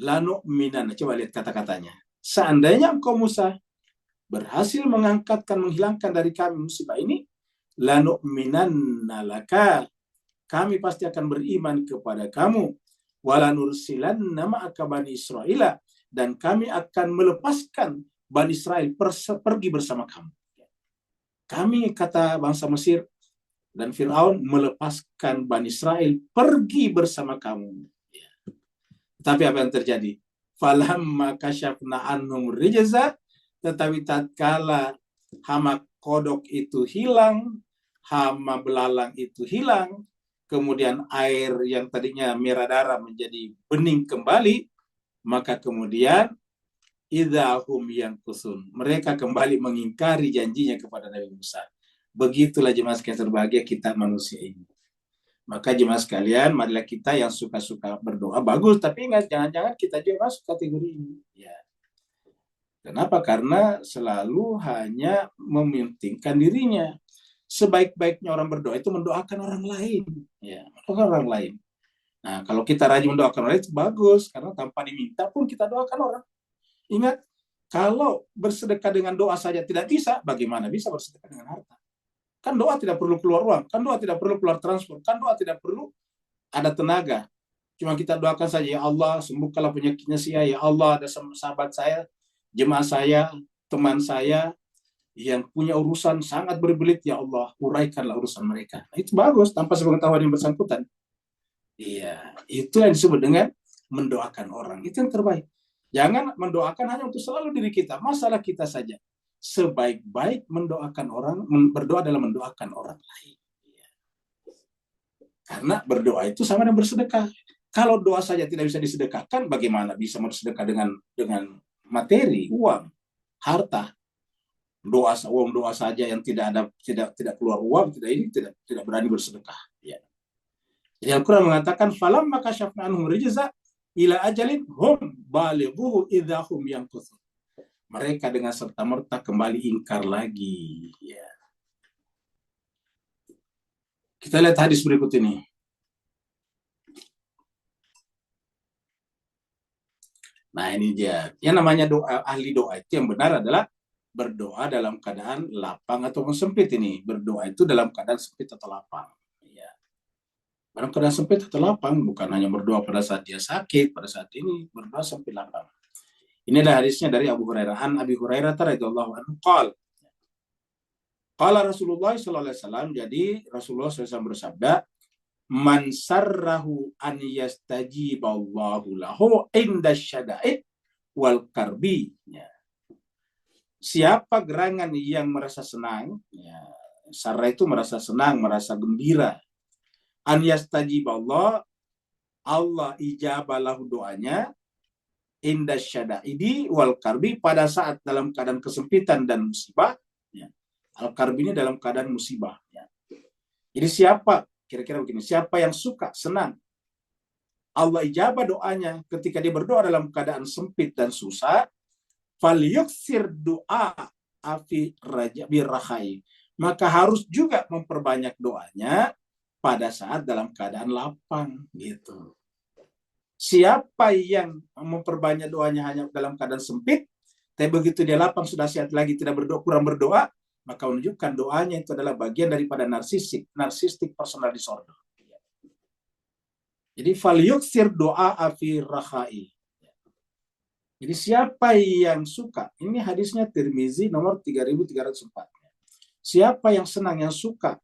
lanu minan. Coba lihat kata-katanya. Seandainya engkau Musa berhasil menghilangkan dari kami musibah ini, lanu'minanna laka, kami pasti akan beriman kepada kamu, walanursilanna ma'aka bani Israila, dan kami akan melepaskan Bani Israel pergi bersama kamu. Kami, kata bangsa Mesir dan Fir'aun, melepaskan Bani Israel pergi bersama kamu. Tapi apa yang terjadi? Falamma kasyafna anhum rijza, tetapi tatkala hama kodok itu hilang, hama belalang itu hilang, kemudian air yang tadinya merah darah menjadi bening kembali, maka kemudian idahum yang kusun, mereka kembali mengingkari janjinya kepada Nabi Musa. Begitulah jemaah sekalian berbahagia kita manusia ini. Maka jemaah sekalian, marilah kita yang suka-suka berdoa bagus, tapi ingat jangan-jangan kita juga masuk kategori ini. Ya. Kenapa? Karena selalu hanya mementingkan dirinya. Sebaik-baiknya orang berdoa itu mendoakan orang lain. Ya, mendoakan orang lain. Nah, kalau kita rajin mendoakan orang lain itu bagus, karena tanpa diminta pun kita doakan orang. Ingat, kalau bersedekah dengan doa saja tidak bisa, bagaimana bisa bersedekah dengan harta? Kan doa tidak perlu keluar uang, kan doa tidak perlu keluar transport, kan doa tidak perlu ada tenaga. Cuma kita doakan saja, ya Allah, sembuhkanlah penyakitnya ya Allah, ada sahabat saya, jemaah saya, teman saya, yang punya urusan sangat berbelit, ya Allah, uraikanlah urusan mereka. Nah, itu bagus, tanpa sepengetahuan yang bersangkutan. Iya, itu yang disebut dengan mendoakan orang. Itu yang terbaik. Jangan mendoakan hanya untuk selalu diri kita, masalah kita saja. Sebaik-baik mendoakan orang, berdoa adalah mendoakan orang lain. Karena berdoa itu sama dengan bersedekah. Kalau doa saja tidak bisa disedekahkan, bagaimana bisa bersedekah dengan materi, uang, harta? Doa saja yang tidak keluar uang, tidak berani bersedekah. Ya. Jadi Al-Quran mengatakan, falamma kasyafna anhum rijza ila ajalin hum balighuhu idza hum yankuthun. Mereka dengan serta-merta kembali ingkar lagi. Ya. Kita lihat hadis berikut ini. Nah, ini dia. Yang namanya doa, ahli doa itu yang benar adalah berdoa dalam keadaan lapang ataupun sempit ini. Berdoa itu dalam keadaan sempit atau lapang. Ya. Dalam keadaan sempit atau lapang, bukan hanya berdoa pada saat dia sakit, pada saat ini berdoa sempit lapang. Ini adalah hadisnya dari Abu Hurairah. An Abi Hurairah radhiyallahu anhu qala Rasulullah sallallahu alaihi wasallam, jadi Rasulullah SAW bersabda, man sarrahu an yastajiballahu lahu inda syada'id wal karbi. Ya. Siapa gerangan yang merasa senang, ya, sarra itu merasa senang, merasa gembira. An yastajiballah, Allah ijabah lahu doanya, inda syada'idi wal karbi, pada saat dalam keadaan kesempitan dan musibah. Ya. Al karbi ini dalam keadaan musibah. Ya. Jadi siapa, kira-kira begini, siapa yang suka, senang, Allah ijabah doanya ketika dia berdoa dalam keadaan sempit dan susah, falyuksir doa afi raja birrahai, maka harus juga memperbanyak doanya pada saat dalam keadaan lapang gitu. Siapa yang memperbanyak doanya hanya dalam keadaan sempit, tapi begitu dia lapang sudah sehat lagi, tidak berdoa, kurang berdoa, maka menunjukkan doanya itu adalah bagian daripada narcissistic personal disorder. Jadi falyuksir doa afi rahai. Jadi siapa yang suka, ini hadisnya Tirmizi nomor 3304. Siapa yang senang, yang suka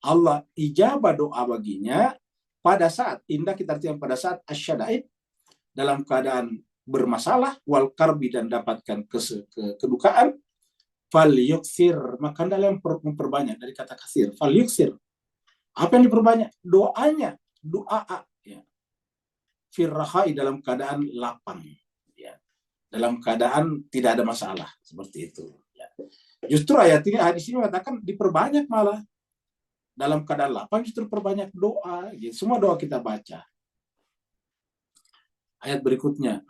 Allah ijabah doa baginya pada saat, indah kita artikan pada saat asyadaid, dalam keadaan bermasalah, wal karbi, dan dapatkan kedukaan, fal yuksir, maka dalam memperbanyak, dari kata kasir, fal yuksir. Apa yang diperbanyak? Doanya, doa, ya. Firrahai, dalam keadaan lapang, ya. Dalam keadaan tidak ada masalah, seperti itu. Ya. Justru ayat ini, hadis ini mengatakan diperbanyak malah. Dalam keadaan lapang justru perbanyak doa. Gitu. Semua doa kita baca. Ayat berikutnya.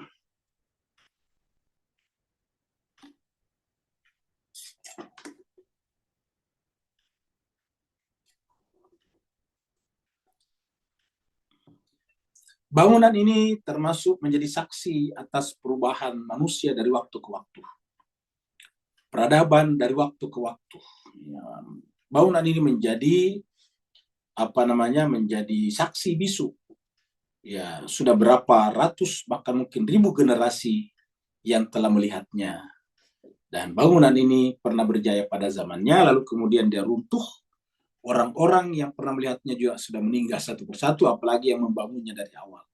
Bangunan ini termasuk menjadi saksi atas perubahan manusia dari waktu ke waktu. peradaban dari waktu ke waktu. Ya, bangunan ini menjadi menjadi saksi bisu. Ya, sudah berapa ratus bahkan mungkin ribu generasi yang telah melihatnya. Dan bangunan ini pernah berjaya pada zamannya, lalu kemudian dia runtuh. Orang-orang yang pernah melihatnya juga sudah meninggal satu persatu, apalagi yang membangunnya dari awal.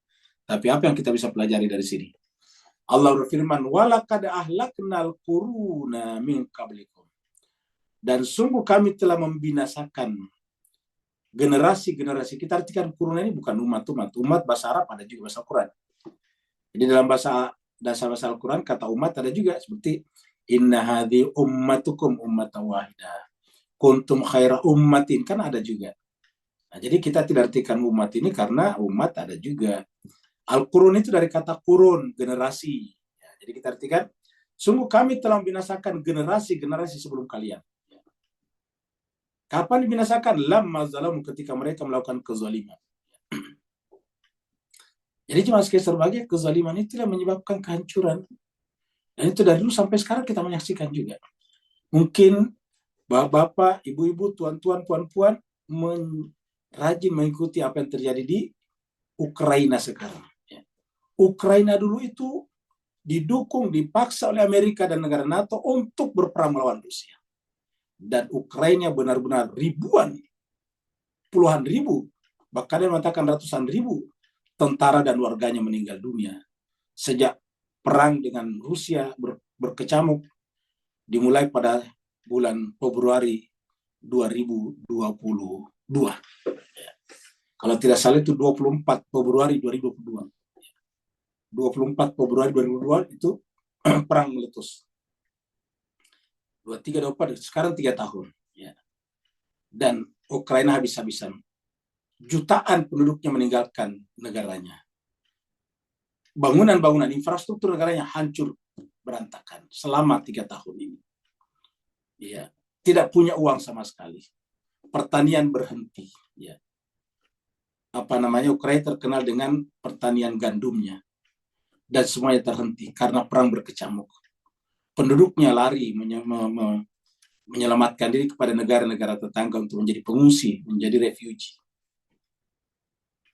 Tapi apa yang kita bisa pelajari dari sini? Allah berfirman, "Walaqad ahlaknal quruna min qablikum." Dan sungguh kami telah membinasakan generasi-generasi. Kita artikan kurun ini bukan umat-umat. Umat bahasa Arab ada juga bahasa Quran. Jadi dalam dasar bahasa Al-Quran kata umat ada juga seperti inna hadhi ummatukum ummatan wahidah. Kuntum khaira ummatin, kan ada juga. Nah, jadi kita tidak artikan umat ini karena umat ada juga. Al-Qurun itu dari kata kurun, generasi. Ya, jadi kita artikan, sungguh kami telah membinasakan generasi-generasi sebelum kalian. Ya. Kapan dibinasakan? Lamma zalamu, ketika mereka melakukan kezaliman. Jadi cuma sebagai kezaliman itu yang menyebabkan kehancuran. Dan itu dari dulu sampai sekarang kita menyaksikan juga. Mungkin bapak-bapak, ibu-ibu, tuan-tuan, puan-puan rajin mengikuti apa yang terjadi di Ukraina sekarang. Ukraina dulu itu didukung, dipaksa oleh Amerika dan negara NATO untuk berperang melawan Rusia. Dan Ukraina benar-benar ribuan, puluhan ribu, bahkan yang mengatakan ratusan ribu tentara dan warganya meninggal dunia. Sejak perang dengan Rusia berkecamuk dimulai pada bulan Februari 2022. Kalau tidak salah itu 24 Februari 2022. 24 Februari 2022 itu perang meletus. 23, 24, sekarang 3 tahun. Ya. Dan Ukraina habis-habisan. Jutaan penduduknya meninggalkan negaranya. Bangunan-bangunan infrastruktur negaranya hancur berantakan selama 3 tahun ini. Ya. Tidak punya uang sama sekali. Pertanian berhenti. Ya. Ukraina terkenal dengan pertanian gandumnya. Dan semuanya terhenti karena perang berkecamuk. Penduduknya lari menyelamatkan diri kepada negara-negara tetangga untuk menjadi pengungsi, menjadi refugee.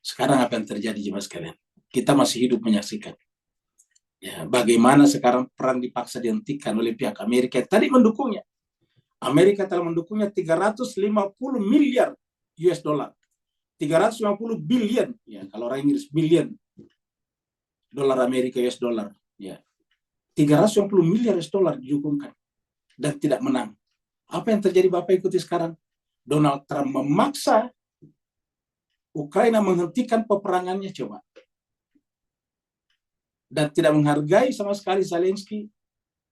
Sekarang apa yang terjadi jemaah sekalian? Kita masih hidup menyaksikan. Ya, bagaimana sekarang perang dipaksa dihentikan oleh pihak Amerika yang tadi mendukungnya. Amerika telah mendukungnya 350 miliar US dollar. 350 billion, ya, kalau orang Inggris billion dolar Amerika US dollar, ya. 350 miliar US dollar didukungkan dan tidak menang. Apa yang terjadi Bapak ikuti sekarang? Donald Trump memaksa Ukraina menghentikan peperangannya, coba. Dan tidak menghargai sama sekali Zelensky,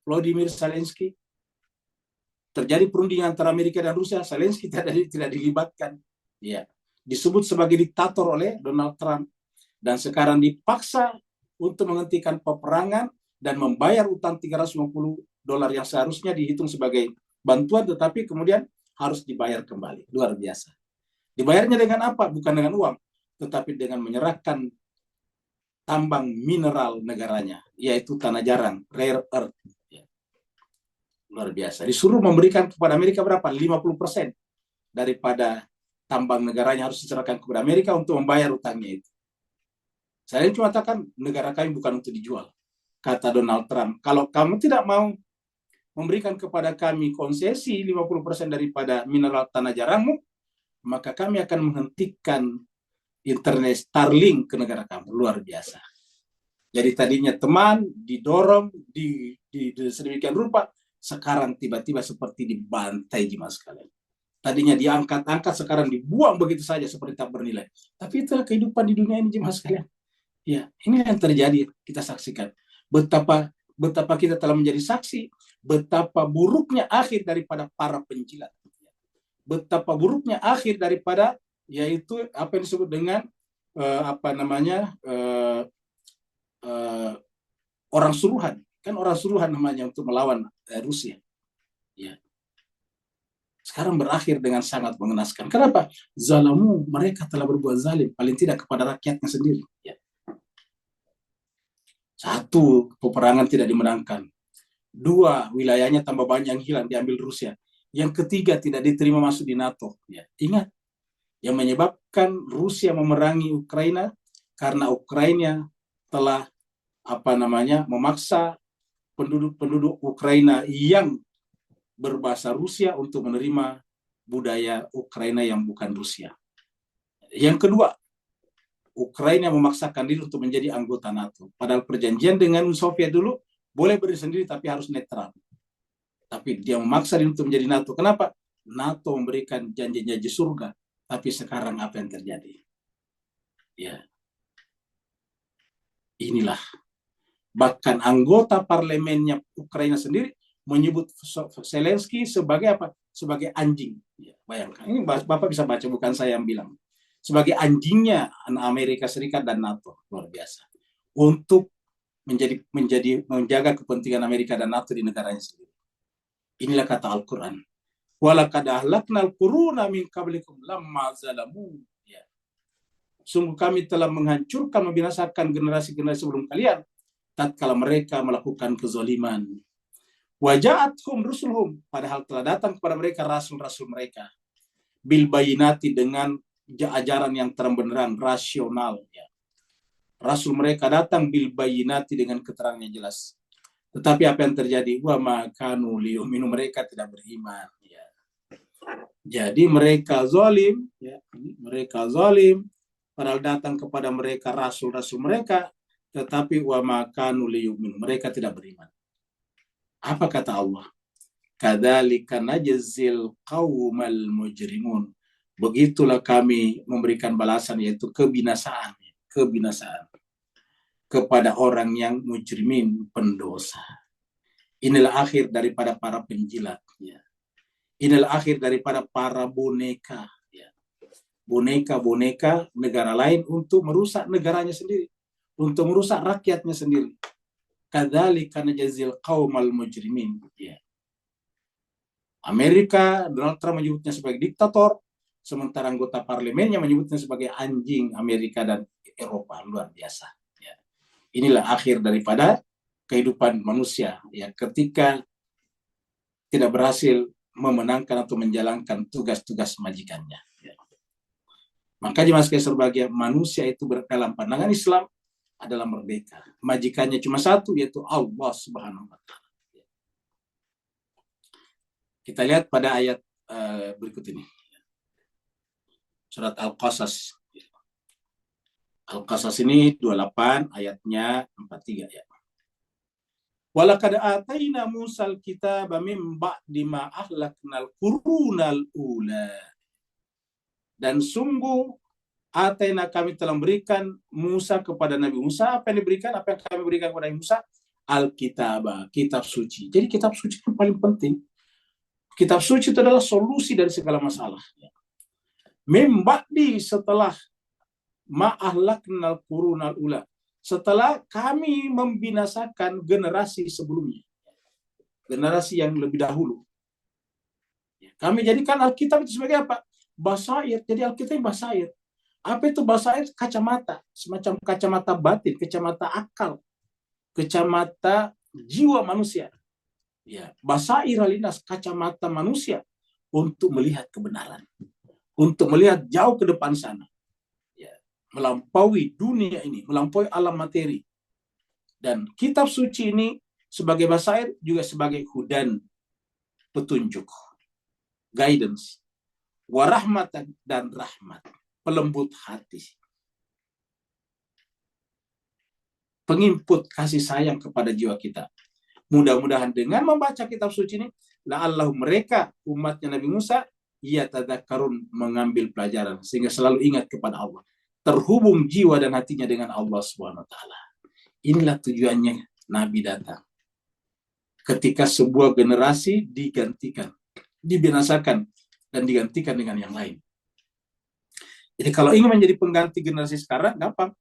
Volodymyr Zelensky. Terjadi perundingan antara Amerika dan Rusia, Zelensky tidak dilibatkan. Ya, disebut sebagai diktator oleh Donald Trump. Dan sekarang dipaksa untuk menghentikan peperangan dan membayar utang 350 dolar yang seharusnya dihitung sebagai bantuan, tetapi kemudian harus dibayar kembali. Luar biasa. Dibayarnya dengan apa? Bukan dengan uang, tetapi dengan menyerahkan tambang mineral negaranya, yaitu tanah jarang, rare earth. Luar biasa. Disuruh memberikan kepada Amerika berapa? 50% daripada tambang negaranya harus diserahkan kepada Amerika untuk membayar utangnya itu. Saya cuma katakan, negara kami bukan untuk dijual. Kata Donald Trump, kalau kamu tidak mau memberikan kepada kami konsesi 50% daripada mineral tanah jarangmu, maka kami akan menghentikan internet Starlink ke negara kamu. Luar biasa. Jadi tadinya teman, didorong, di sedemikian rupa, sekarang tiba-tiba seperti dibantai jemaah sekalian. Tadinya diangkat-angkat, sekarang dibuang begitu saja seperti tak bernilai. Tapi itulah kehidupan di dunia ini jemaah sekalian. Ya, ini yang terjadi, kita saksikan. Betapa kita telah menjadi saksi, betapa buruknya akhir daripada para penjilat. Betapa buruknya akhir daripada, yaitu apa yang disebut dengan orang suruhan. Kan orang suruhan namanya untuk melawan Rusia. Ya. Sekarang berakhir dengan sangat mengenaskan. Kenapa? Zalamu, mereka telah berbuat zalim, paling tidak kepada rakyatnya sendiri. Ya. Satu, peperangan tidak dimenangkan. 2 wilayahnya tambah banyak yang hilang diambil Rusia. Yang ketiga tidak diterima masuk di NATO. Ya, ingat, yang menyebabkan Rusia memerangi Ukraina karena Ukraina telah memaksa penduduk Ukraina yang berbahasa Rusia untuk menerima budaya Ukraina yang bukan Rusia. Yang kedua, Ukraina memaksakan diri untuk menjadi anggota NATO. Padahal perjanjian dengan Uni Soviet dulu boleh berdiri sendiri tapi harus netral. Tapi dia memaksa diri untuk menjadi NATO. Kenapa? NATO memberikan janji-janji surga. Tapi sekarang apa yang terjadi? Ya, inilah. Bahkan anggota parlemennya Ukraina sendiri menyebut Zelensky sebagai apa? Sebagai anjing. Ya, bayangkan. Ini Bapak bisa baca, bukan saya yang bilang. Sebagai anjingnya Amerika Serikat dan NATO. Luar biasa. Untuk menjaga kepentingan Amerika dan NATO di negaranya sendiri. Inilah kata Al-Quran. Walaqad ahlaknal quruna min qablikum lamma zalamu. Ya. Sungguh kami telah menghancurkan, membinasakan generasi-generasi sebelum kalian tatkala mereka melakukan kezaliman. Waja'athum rusuluhum, padahal telah datang kepada mereka rasul-rasul mereka bil bayinati, dengan ajaran yang terang benderang, rasional. Ya. Rasul mereka datang bil bayinati dengan keterangan yang jelas. Tetapi apa yang terjadi? Wa ma kanu liyu'minu, mereka tidak beriman. Ya. Jadi mereka zalim, ya. Mereka zalim, padahal datang kepada mereka rasul-rasul mereka, tetapi wa ma kanu liyu'minu, mereka tidak beriman. Apa kata Allah? Kadzalika najzil qaumal mujrimun. Begitulah kami memberikan balasan, yaitu kebinasaan kepada orang yang mujrimin, pendosa. Inilah akhir daripada para penjilat. Ya. Inilah akhir daripada para boneka. Ya. Boneka-boneka negara lain untuk merusak negaranya sendiri. Untuk merusak rakyatnya sendiri. Kadzalika najzil qaumal mujrimin. Ya. Amerika, Donald Trump menyebutnya sebagai diktator, sementara anggota parlemennya menyebutnya sebagai anjing Amerika dan Eropa. Luar biasa. Ya. Inilah akhir daripada kehidupan manusia, ya, ketika tidak berhasil memenangkan atau menjalankan tugas-tugas majikannya. Ya. Maka jemaah sekalian berbahagia, manusia itu dalam pandangan Islam adalah merdeka. Majikannya cuma satu, yaitu Allah Subhanahu wa Ta'ala. Kita lihat pada ayat berikut ini. Surat Al-Qasas. Al-Qasas ini 28 ayatnya 43 ya. Walaqad ataina Musal kitaba mim ba'di ma ahlaknal qurunal ula. Dan sungguh ataina, kami telah memberikan Musa kepada Nabi Musa. Apa yang diberikan? Apa yang kami berikan kepada Nabi Musa? Al-kitaba, kitab suci. Jadi kitab suci itu paling penting. Kitab suci itu adalah solusi dari segala masalah. Mim ba'di, setelah ma'ahlaknal qurunal ula, setelah kami membinasakan generasi sebelumnya, generasi yang lebih dahulu. Kami jadikan Alkitab itu sebagai apa? Basair. Jadi Alkitab basair. Apa itu basair? Kacamata, semacam kacamata batin, kacamata akal, kacamata jiwa manusia. Ya, basair alinas, kacamata manusia untuk melihat kebenaran, untuk melihat jauh ke depan sana. Melampaui dunia ini, melampaui alam materi. Dan kitab suci ini sebagai basair juga sebagai hudan, petunjuk, guidance, warahmatan dan rahmat, pelembut hati, penginput kasih sayang kepada jiwa kita. Mudah-mudahan dengan membaca kitab suci ini, la'allahu mereka, umatnya Nabi Musa, yatadzakkarun, mengambil pelajaran, sehingga selalu ingat kepada Allah. Terhubung jiwa dan hatinya dengan Allah Subhanahu wa Ta'ala. Inilah tujuannya Nabi datang. Ketika sebuah generasi digantikan, dibinasakan, dan digantikan dengan yang lain. Jadi kalau ingin menjadi pengganti generasi sekarang, gampang.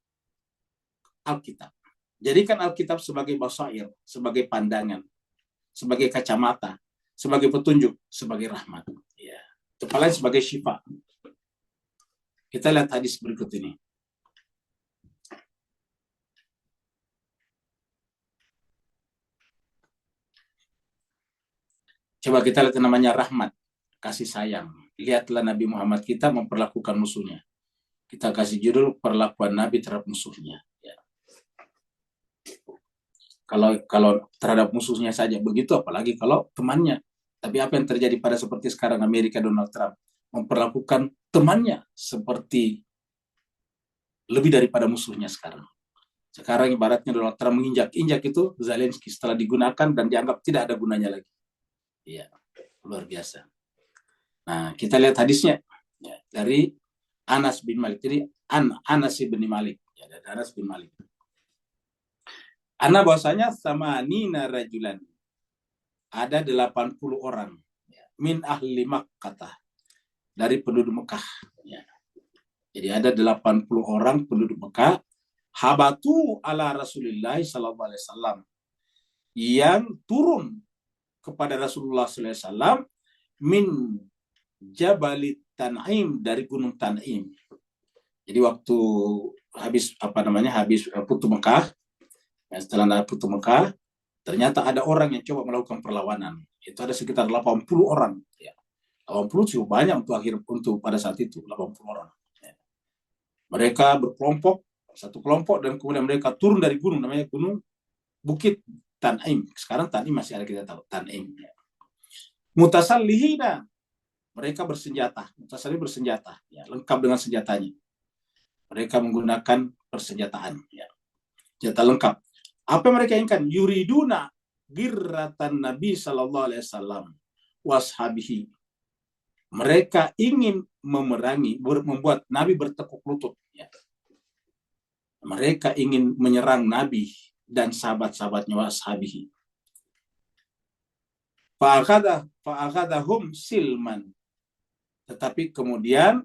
Alkitab. Jadikan Alkitab sebagai basair, sebagai pandangan, sebagai kacamata, sebagai petunjuk, sebagai rahmat. Ya. Kepala sebagai syifa. Kita lihat hadis berikut ini. Coba kita lihat yang namanya rahmat, kasih sayang. Lihatlah Nabi Muhammad kita memperlakukan musuhnya. Kita kasih judul perlakuan Nabi terhadap musuhnya. Ya. Kalau terhadap musuhnya saja begitu, apalagi kalau temannya. Tapi apa yang terjadi pada seperti sekarang Amerika Donald Trump memperlakukan temannya seperti lebih daripada musuhnya sekarang. Sekarang ibaratnya Donald Trump menginjak-injak itu Zelensky setelah digunakan dan dianggap tidak ada gunanya lagi. Iya, luar biasa. Nah, kita lihat hadisnya ya, dari Anas bin Malik. Jadi Anas bin Malik, ya, dari Anas bin Malik. Ana bahwasanya sama Nina rajulan. Ada 80 orang ya, min ahli Makkah, dari penduduk Mekah. Ya. Jadi ada 80 orang penduduk Mekah habatu ala Rasulullah sallallahu alaihi wasallam, yang turun kepada Rasulullah sallallahu alaihi wasallam min Jabal Tan'im, dari Gunung Tan'im. Jadi waktu habis Futu Mekah, ya, setelah Futu Mekah, ternyata ada orang yang coba melakukan perlawanan. Itu ada sekitar 80 orang. Ya. 80 cukup banyak untuk pada saat itu, 80 orang. Ya. Mereka berkelompok, satu kelompok, dan kemudian mereka turun dari gunung, namanya gunung Bukit Tan'im. Sekarang Tan'im masih ada, kita tahu Tan'im. Ya. Mutasallihina, mereka bersenjata. Mutasallih bersenjata, ya, lengkap dengan senjatanya. Mereka menggunakan persenjataan, ya, senjata lengkap. Apa yang mereka inginkan? Yuriduna girratan Nabi sallallahu alaihi wasallam washabihi. Mereka ingin memerangi, membuat Nabi bertekuk lutut. Ya. Mereka ingin menyerang Nabi dan sahabat-sahabatnya washabihi. Fa'akhadahum silman. Tetapi kemudian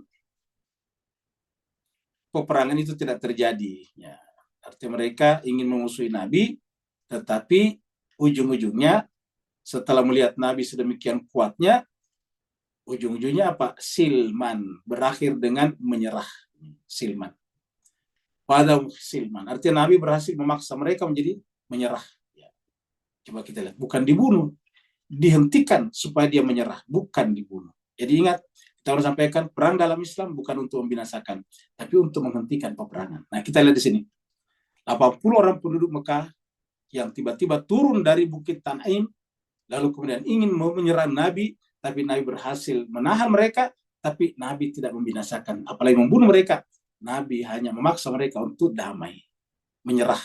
peperangan itu tidak terjadi. Ya. Artinya mereka ingin memusuhi Nabi, tetapi ujung-ujungnya setelah melihat Nabi sedemikian kuatnya, ujung-ujungnya apa? Silman, berakhir dengan menyerah. Silman. Pada silman. Artinya Nabi berhasil memaksa mereka menjadi menyerah. Ya. Coba kita lihat, bukan dibunuh, dihentikan supaya dia menyerah, bukan dibunuh. Jadi ingat, kita harus sampaikan, perang dalam Islam bukan untuk membinasakan, tapi untuk menghentikan peperangan. Nah, kita lihat di sini. 80 orang penduduk Mekah yang tiba-tiba turun dari Bukit Tan'im, lalu kemudian ingin menyerang Nabi, tapi Nabi berhasil menahan mereka, tapi Nabi tidak membinasakan, apalagi membunuh mereka. Nabi hanya memaksa mereka untuk damai, menyerah.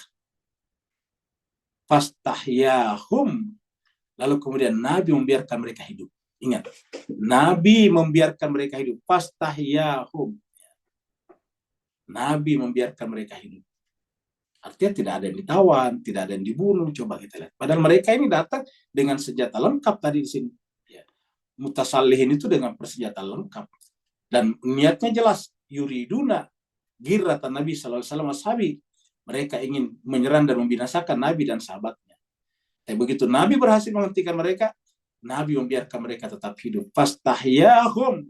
Fastahyahum, lalu kemudian Nabi membiarkan mereka hidup. Ingat, Nabi membiarkan mereka hidup. Fastahyahum, Nabi membiarkan mereka hidup. Artinya tidak ada yang ditawan, tidak ada yang dibunuh. Coba kita lihat. Padahal mereka ini datang dengan senjata lengkap tadi di sini. Ya. Mutasalihin itu dengan persenjataan lengkap. Dan niatnya jelas. Yuriduna girratan Nabi sallallahu alaihi wasallam. Mereka ingin menyerang dan membinasakan Nabi dan sahabatnya. Tapi begitu Nabi berhasil menghentikan mereka, Nabi membiarkan mereka tetap hidup. Fastahyahum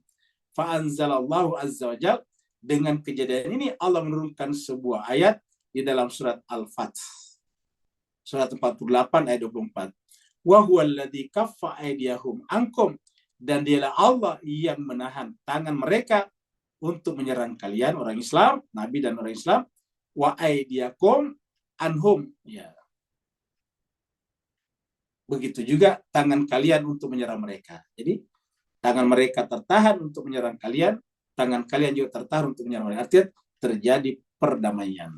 fa'anzalallahu azza wa jal. Dengan kejadian ini Allah menurunkan sebuah ayat di dalam surat Al-Fath. Surat 48 ayat 24. Wa huwallazi kaffa aydiyahum ankum, dan dialah Allah yang menahan tangan mereka untuk menyerang kalian orang Islam, Nabi dan orang Islam, wa aydiyakum anhum. Ya. Begitu juga tangan kalian untuk menyerang mereka. Jadi tangan mereka tertahan untuk menyerang kalian, tangan kalian juga tertahan untuk menyerang mereka. Artinya terjadi perdamaian.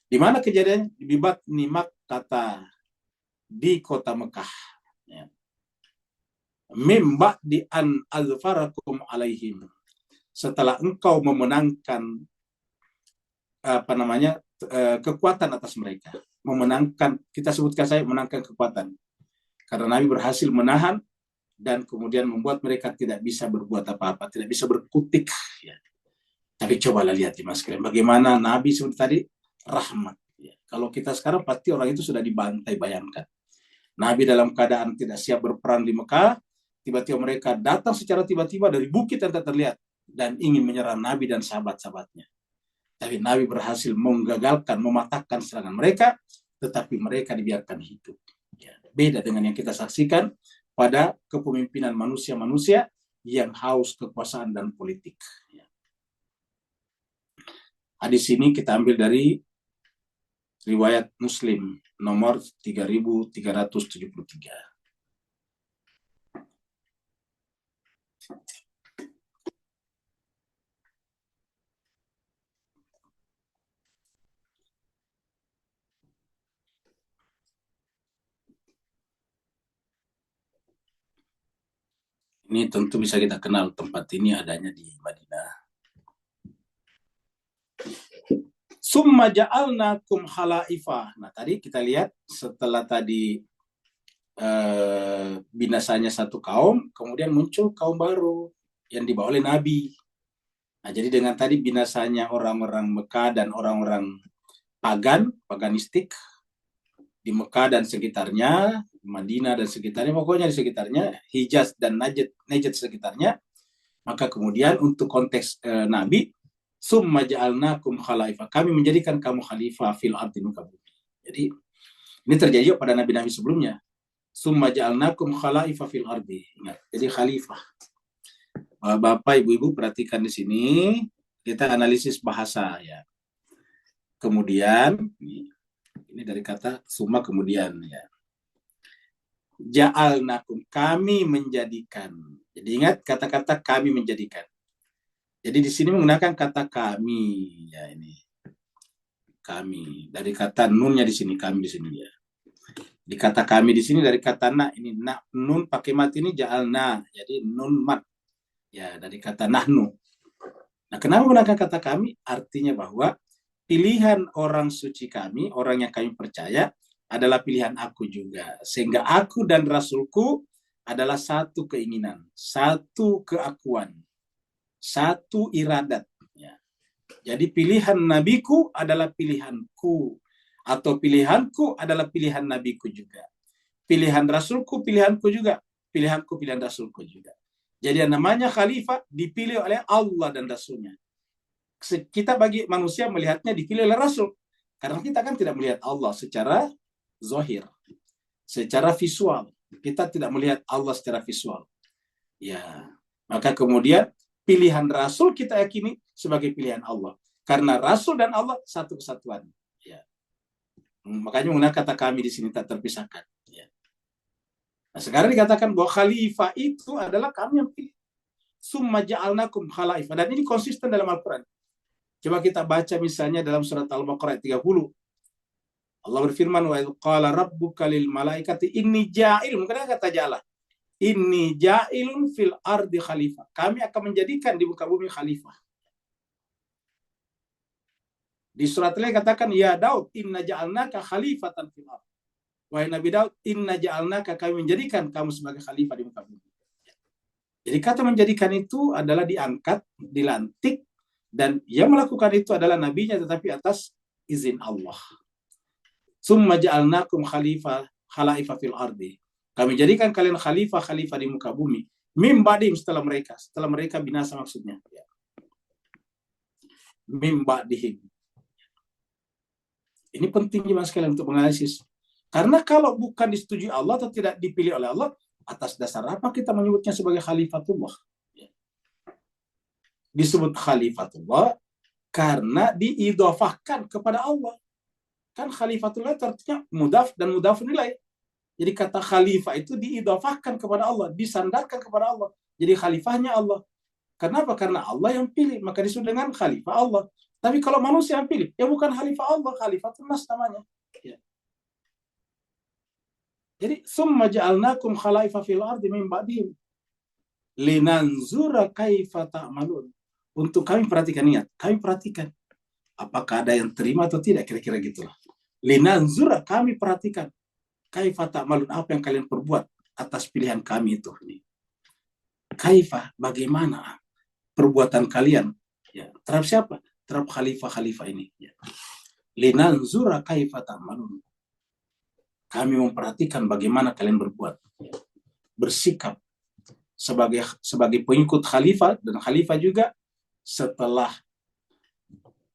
Di mana kejadian? Di Batni Makkah, di kota Mekah. Ya. Mimba di an azfarakum alaihim. Setelah engkau memenangkan kekuatan atas mereka, memenangkan, kita sebutkan saya menangkan kekuatan. Karena Nabi berhasil menahan dan kemudian membuat mereka tidak bisa berbuat apa-apa, tidak bisa berkutik. Ya. Tapi cobalah lihat di Mas Krim, bagaimana Nabi seperti tadi rahmat. Ya. Kalau kita sekarang pasti orang itu sudah dibantai, bayangkan. Nabi dalam keadaan tidak siap berperang di Mekah, tiba-tiba mereka datang secara tiba-tiba dari bukit yang tak terlihat dan ingin menyerang Nabi dan sahabat-sahabatnya. Tapi Nabi berhasil menggagalkan, mematahkan serangan mereka, tetapi mereka dibiarkan hidup. Ya. Beda dengan yang kita saksikan pada kepemimpinan manusia-manusia yang haus kekuasaan dan politik. Hadis ini kita ambil dari riwayat Muslim nomor 3373. Ini tentu bisa kita kenal, tempat ini adanya di Madinah. Summa ja'alnakum khalaifa. Nah, tadi kita lihat setelah tadi binasanya satu kaum, kemudian muncul kaum baru yang dibawa oleh Nabi. Nah, jadi dengan tadi binasanya orang-orang Mekah dan orang-orang paganistik di Mekah dan sekitarnya, Madinah dan sekitarnya, pokoknya di sekitarnya, Hijaz dan Najd sekitarnya, maka kemudian untuk konteks Nabi, summa ja'alnakum khalaifa, kami menjadikan kamu khalifah fil ardi, muka bumi. Jadi ini terjadi pada nabi-nabi sebelumnya. Summa ja'alnakum khalaifa fil ardi. Ingat, jadi khalifah. Bapak, Ibu-ibu perhatikan di sini, kita analisis bahasa ya. Kemudian ini dari kata summa, kemudian ya. Ja'alnakum, kami menjadikan. Jadi ingat kata-kata kami menjadikan. Jadi di sini menggunakan kata kami ya, ini. Kami dari kata nunnya di sini, kami di sini ya. Di kata kami di sini dari kata na, ini na, nun pakai mat ini ja'alna. Jadi nun mat. Ya, dari kata nahnu. Nah, kenapa menggunakan kata kami? Artinya bahwa pilihan orang suci kami, orang yang kami percaya, adalah pilihan aku juga. Sehingga aku dan Rasulku adalah satu keinginan, satu keakuan, satu iradat. Ya. Jadi pilihan nabiku adalah pilihanku, atau pilihanku adalah pilihan nabiku juga. Pilihan Rasulku, pilihanku juga. Pilihanku, pilihan Rasulku juga. Jadi yang namanya khalifah dipilih oleh Allah dan Rasulnya. Kita bagi manusia melihatnya dipilih oleh Rasul. Karena kita kan tidak melihat Allah secara zahir, secara visual. Kita tidak melihat Allah secara visual. Ya, maka kemudian pilihan Rasul kita yakini sebagai pilihan Allah. Karena Rasul dan Allah satu kesatuan. Ya. Makanya menggunakan kata kami di sini tak terpisahkan. Ya. Nah, sekarang dikatakan bahwa khalifah itu adalah kami yang pilih. Summa ja'alnakum khalaifa. Dan ini konsisten dalam Al-Quran. Coba kita baca misalnya dalam surat Al-Baqarah 30. Allah berfirman, wa idh qala rabbuka lil malaikati inni ja'il, mungkin kata ja'ala. Inni ja'ilun fil ardi khalifah. Kami akan menjadikan di muka bumi khalifah. Di surat lain katakan, ya Daud, inna ja'alnaka khalifatan fil ardi. Wahai Nabi Daud, inna ja'alnaka, kami menjadikan kamu sebagai khalifah di muka bumi. Jadi kata menjadikan itu adalah diangkat, dilantik, dan yang melakukan itu adalah nabinya tetapi atas izin Allah. Summa ja'alnakum khalaifa fil ardi. Kami jadikan kalian khalifah di muka bumi. Mim ba'dihim, setelah mereka binasa maksudnya. Mim ba'dihim. Ini penting juga sekali untuk menganalisis. Karena kalau bukan disetujui Allah atau tidak dipilih oleh Allah, atas dasar apa kita menyebutnya sebagai khalifatullah? Disebut khalifatullah karena diidhafahkan kepada Allah. Kan khalifatullah artinya mudhaf dan mudhafun ilaih. Jadi kata khalifah itu diidhafahkan kepada Allah, disandarkan kepada Allah. Jadi khalifahnya Allah. Kenapa? Karena Allah yang pilih, maka disebut dengan khalifah Allah. Tapi kalau manusia yang pilih, ya bukan khalifah Allah, khalifatun nas namanya. Ya. Jadi summa ja'alnakum khalaifa fil ardi min ba'dihim linanzura kaifa ta'malun. Untuk kami perhatikan, ingat, kami perhatikan apakah ada yang terima atau tidak, kira-kira gitulah. Linanzura, kami perhatikan kaifa ta'malun, apa yang kalian perbuat atas pilihan kami itu. Kaifa, bagaimana perbuatan kalian ya, terhadap siapa? Terhadap khalifah ini ya. Linanzura kaifa ta'malun, kami memperhatikan bagaimana kalian berbuat, bersikap sebagai pengikut khalifah, dan khalifah juga setelah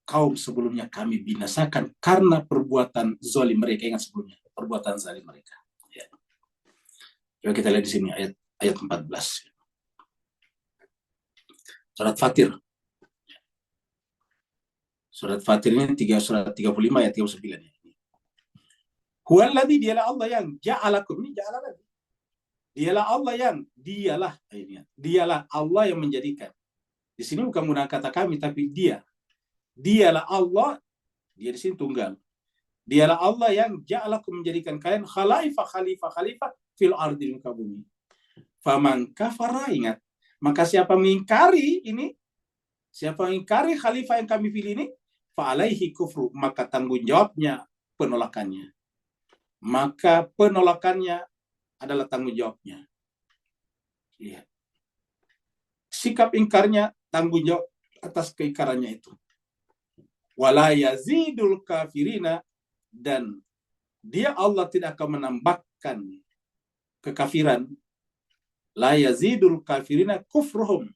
kaum sebelumnya kami binasakan karena perbuatan zalim mereka. Ingat sebelumnya, perbuatan zalim mereka. Ya. Coba kita lihat di sini ayat 14. Surat Fatir. Surat Fatir ini surat 35 ayat 39. Huwallazi, dialah Allah yang ja'alakum, ini ja'ala lagi. Dialah Allah yang menjadikan. Di sini bukan menggunakan kata kami, tapi dia. Dialah Allah, dia di sini tunggal. Dialah Allah yang ja'alakum, menjadikan kalian khalifah fil ardi, di muka bumi. Faman kafara, ingat. Maka siapa mengingkari ini, siapa mengingkari khalifah yang kami pilih ini, fa'alaihi kufru, maka tanggung jawabnya penolakannya. Maka penolakannya adalah tanggung jawabnya. Ya. Sikap ingkarnya tanggung jawab atas keingkarannya itu. Wala yazidul kafirina, dan dia Allah tidak akan menambahkan kekafiran. La yazidul kafirina kufruhum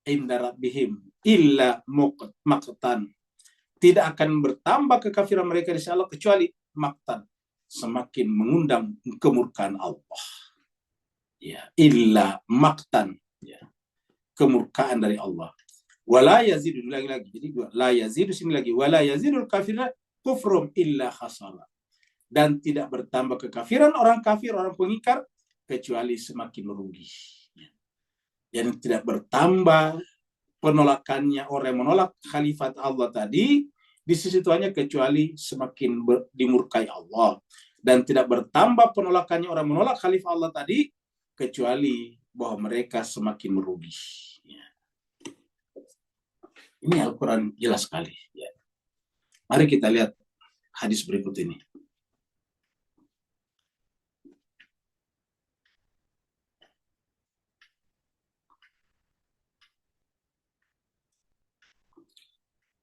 inda rabbihim illa maqtan. Tidak akan bertambah kekafiran mereka di sisi Allah kecuali maqtan, semakin mengundang kemurkaan Allah. Ya, illa maqtan, ya, kemurkaan dari Allah. Wala yazidu, lagi. Jadi la yazidu sini lagi. Wala yazidul kafirina kufrum illa khasara. Dan tidak bertambah kekafiran orang kafir, orang pengingkar, kecuali semakin merugi. Dan tidak bertambah penolakannya orang yang menolak khalifat Allah tadi di sisi Tuhannya kecuali semakin dimurkai Allah. Dan tidak bertambah penolakannya orang menolak khalifah Allah tadi kecuali bahwa mereka semakin merugi. Ya. Ini Al-Quran jelas sekali. Ya. Mari kita lihat hadis berikut ini.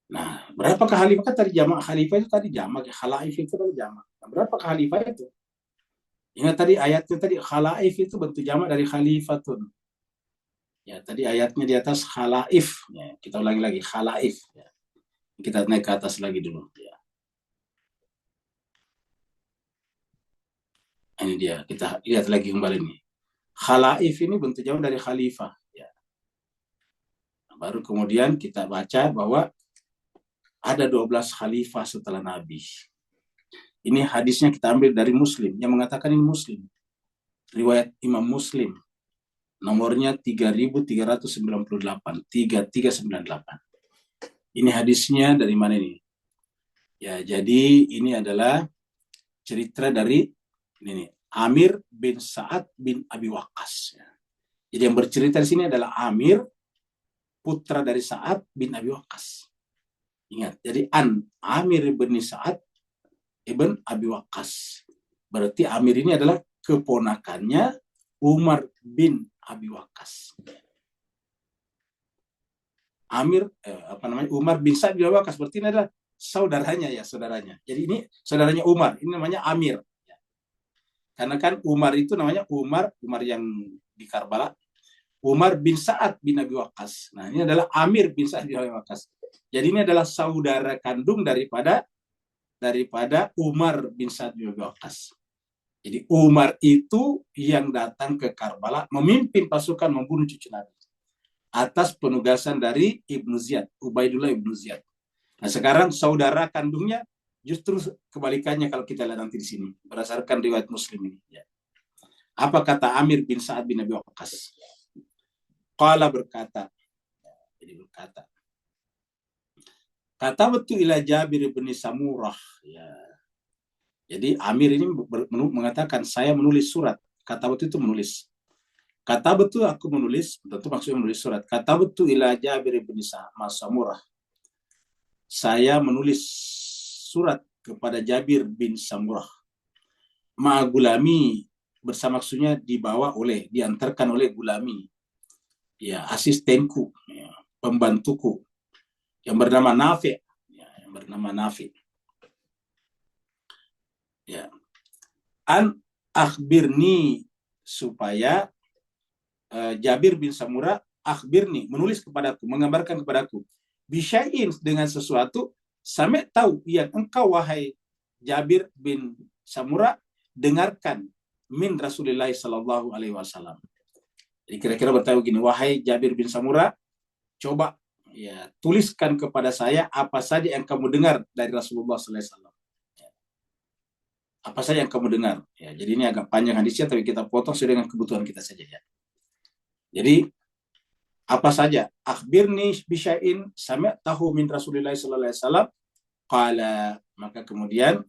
Nah, berapa khalifah? Kan tadi jamak khalifah itu tadi jamak, khalaif itu tadi jamak. Nah, berapa khalifah itu? Ingat tadi ayatnya tadi khalaif itu bentuk jamak dari khalifatun. Ya, tadi ayatnya di atas khalaif. Ya, kita ulangi lagi khalaif. Ya. Kita naik ke atas lagi dulu. Ya. Ini dia. Kita lihat lagi kembali nih. Khalaif ini bentuk jamak dari khalifah. Ya. Nah, baru kemudian kita baca bahwa ada 12 khalifah setelah Nabi. Ini hadisnya kita ambil dari Muslim, yang mengatakan ini Muslim. Riwayat Imam Muslim. Nomornya 3398. 3398. Ini hadisnya dari mana ini? Ya, jadi ini adalah cerita dari ini Amir bin Sa'ad bin Abi Waqqas. Jadi yang bercerita di sini adalah Amir, putra dari Sa'ad bin Abi Waqqas. Ingat, jadi Amir bin Sa'ad ibn Abi Waqqas. Berarti Amir ini adalah keponakannya Umar bin Abi Waqqas. Umar bin Sa'ad bin Abi Waqqas berarti ini adalah saudaranya. Jadi ini saudaranya Umar, ini namanya Amir. Karena kan Umar itu namanya Umar yang di Karbala, Umar bin Sa'ad bin Abi Waqqas. Nah, ini adalah Amir bin Sa'ad bin Abi Waqqas. Jadi ini adalah saudara kandung daripada Umar bin Sa'ad bin Abi Waqqas. Jadi Umar itu yang datang ke Karbala memimpin pasukan membunuh cucu Nabi atas penugasan dari Ibnu Ziyad, Ubaidullah Ibnu Ziyad. Nah, sekarang saudara kandungnya justru kebalikannya kalau kita lihat nanti di sini berdasarkan riwayat Muslim ini. Ya. Apa kata Amir bin Sa'ad bin Abi Waqqas? Qala berkata, kata betul ila Jabir bin Samurah. Ya. Jadi Amir ini mengatakan saya menulis surat. Kata betul itu menulis. Kata betul aku menulis, tentu maksudnya menulis surat. Kata betul ila Jabir bin Samurah. Saya menulis surat kepada Jabir bin Samurah. Ma'gulami, bersama maksudnya diantarkan oleh gulami. Ya, asistenku, ya, pembantuku yang bernama Nafi. Ya. An akhbirni, supaya Jabir bin Samurah akhbirni, menulis kepadaku, mengabarkan kepadaku, bisya'in, dengan sesuatu, sampai tahu yang engkau wahai Jabir bin Samurah dengarkan min Rasulillah sallallahu alaihi wasallam. Jadi kira-kira bertanya begini, wahai Jabir bin Samurah, coba ya tuliskan kepada saya apa saja yang kamu dengar dari Rasulullah sallallahu alaihi wasallam. Apa saja yang kamu dengar? Ya, jadi ini agak panjang hadisnya, tapi kita potong sesuai dengan kebutuhan kita saja ya. Jadi apa saja? Akhbirni bisya'in sami'tahu min Rasulillah sallallahu alaihi wasallam. Qala, maka kemudian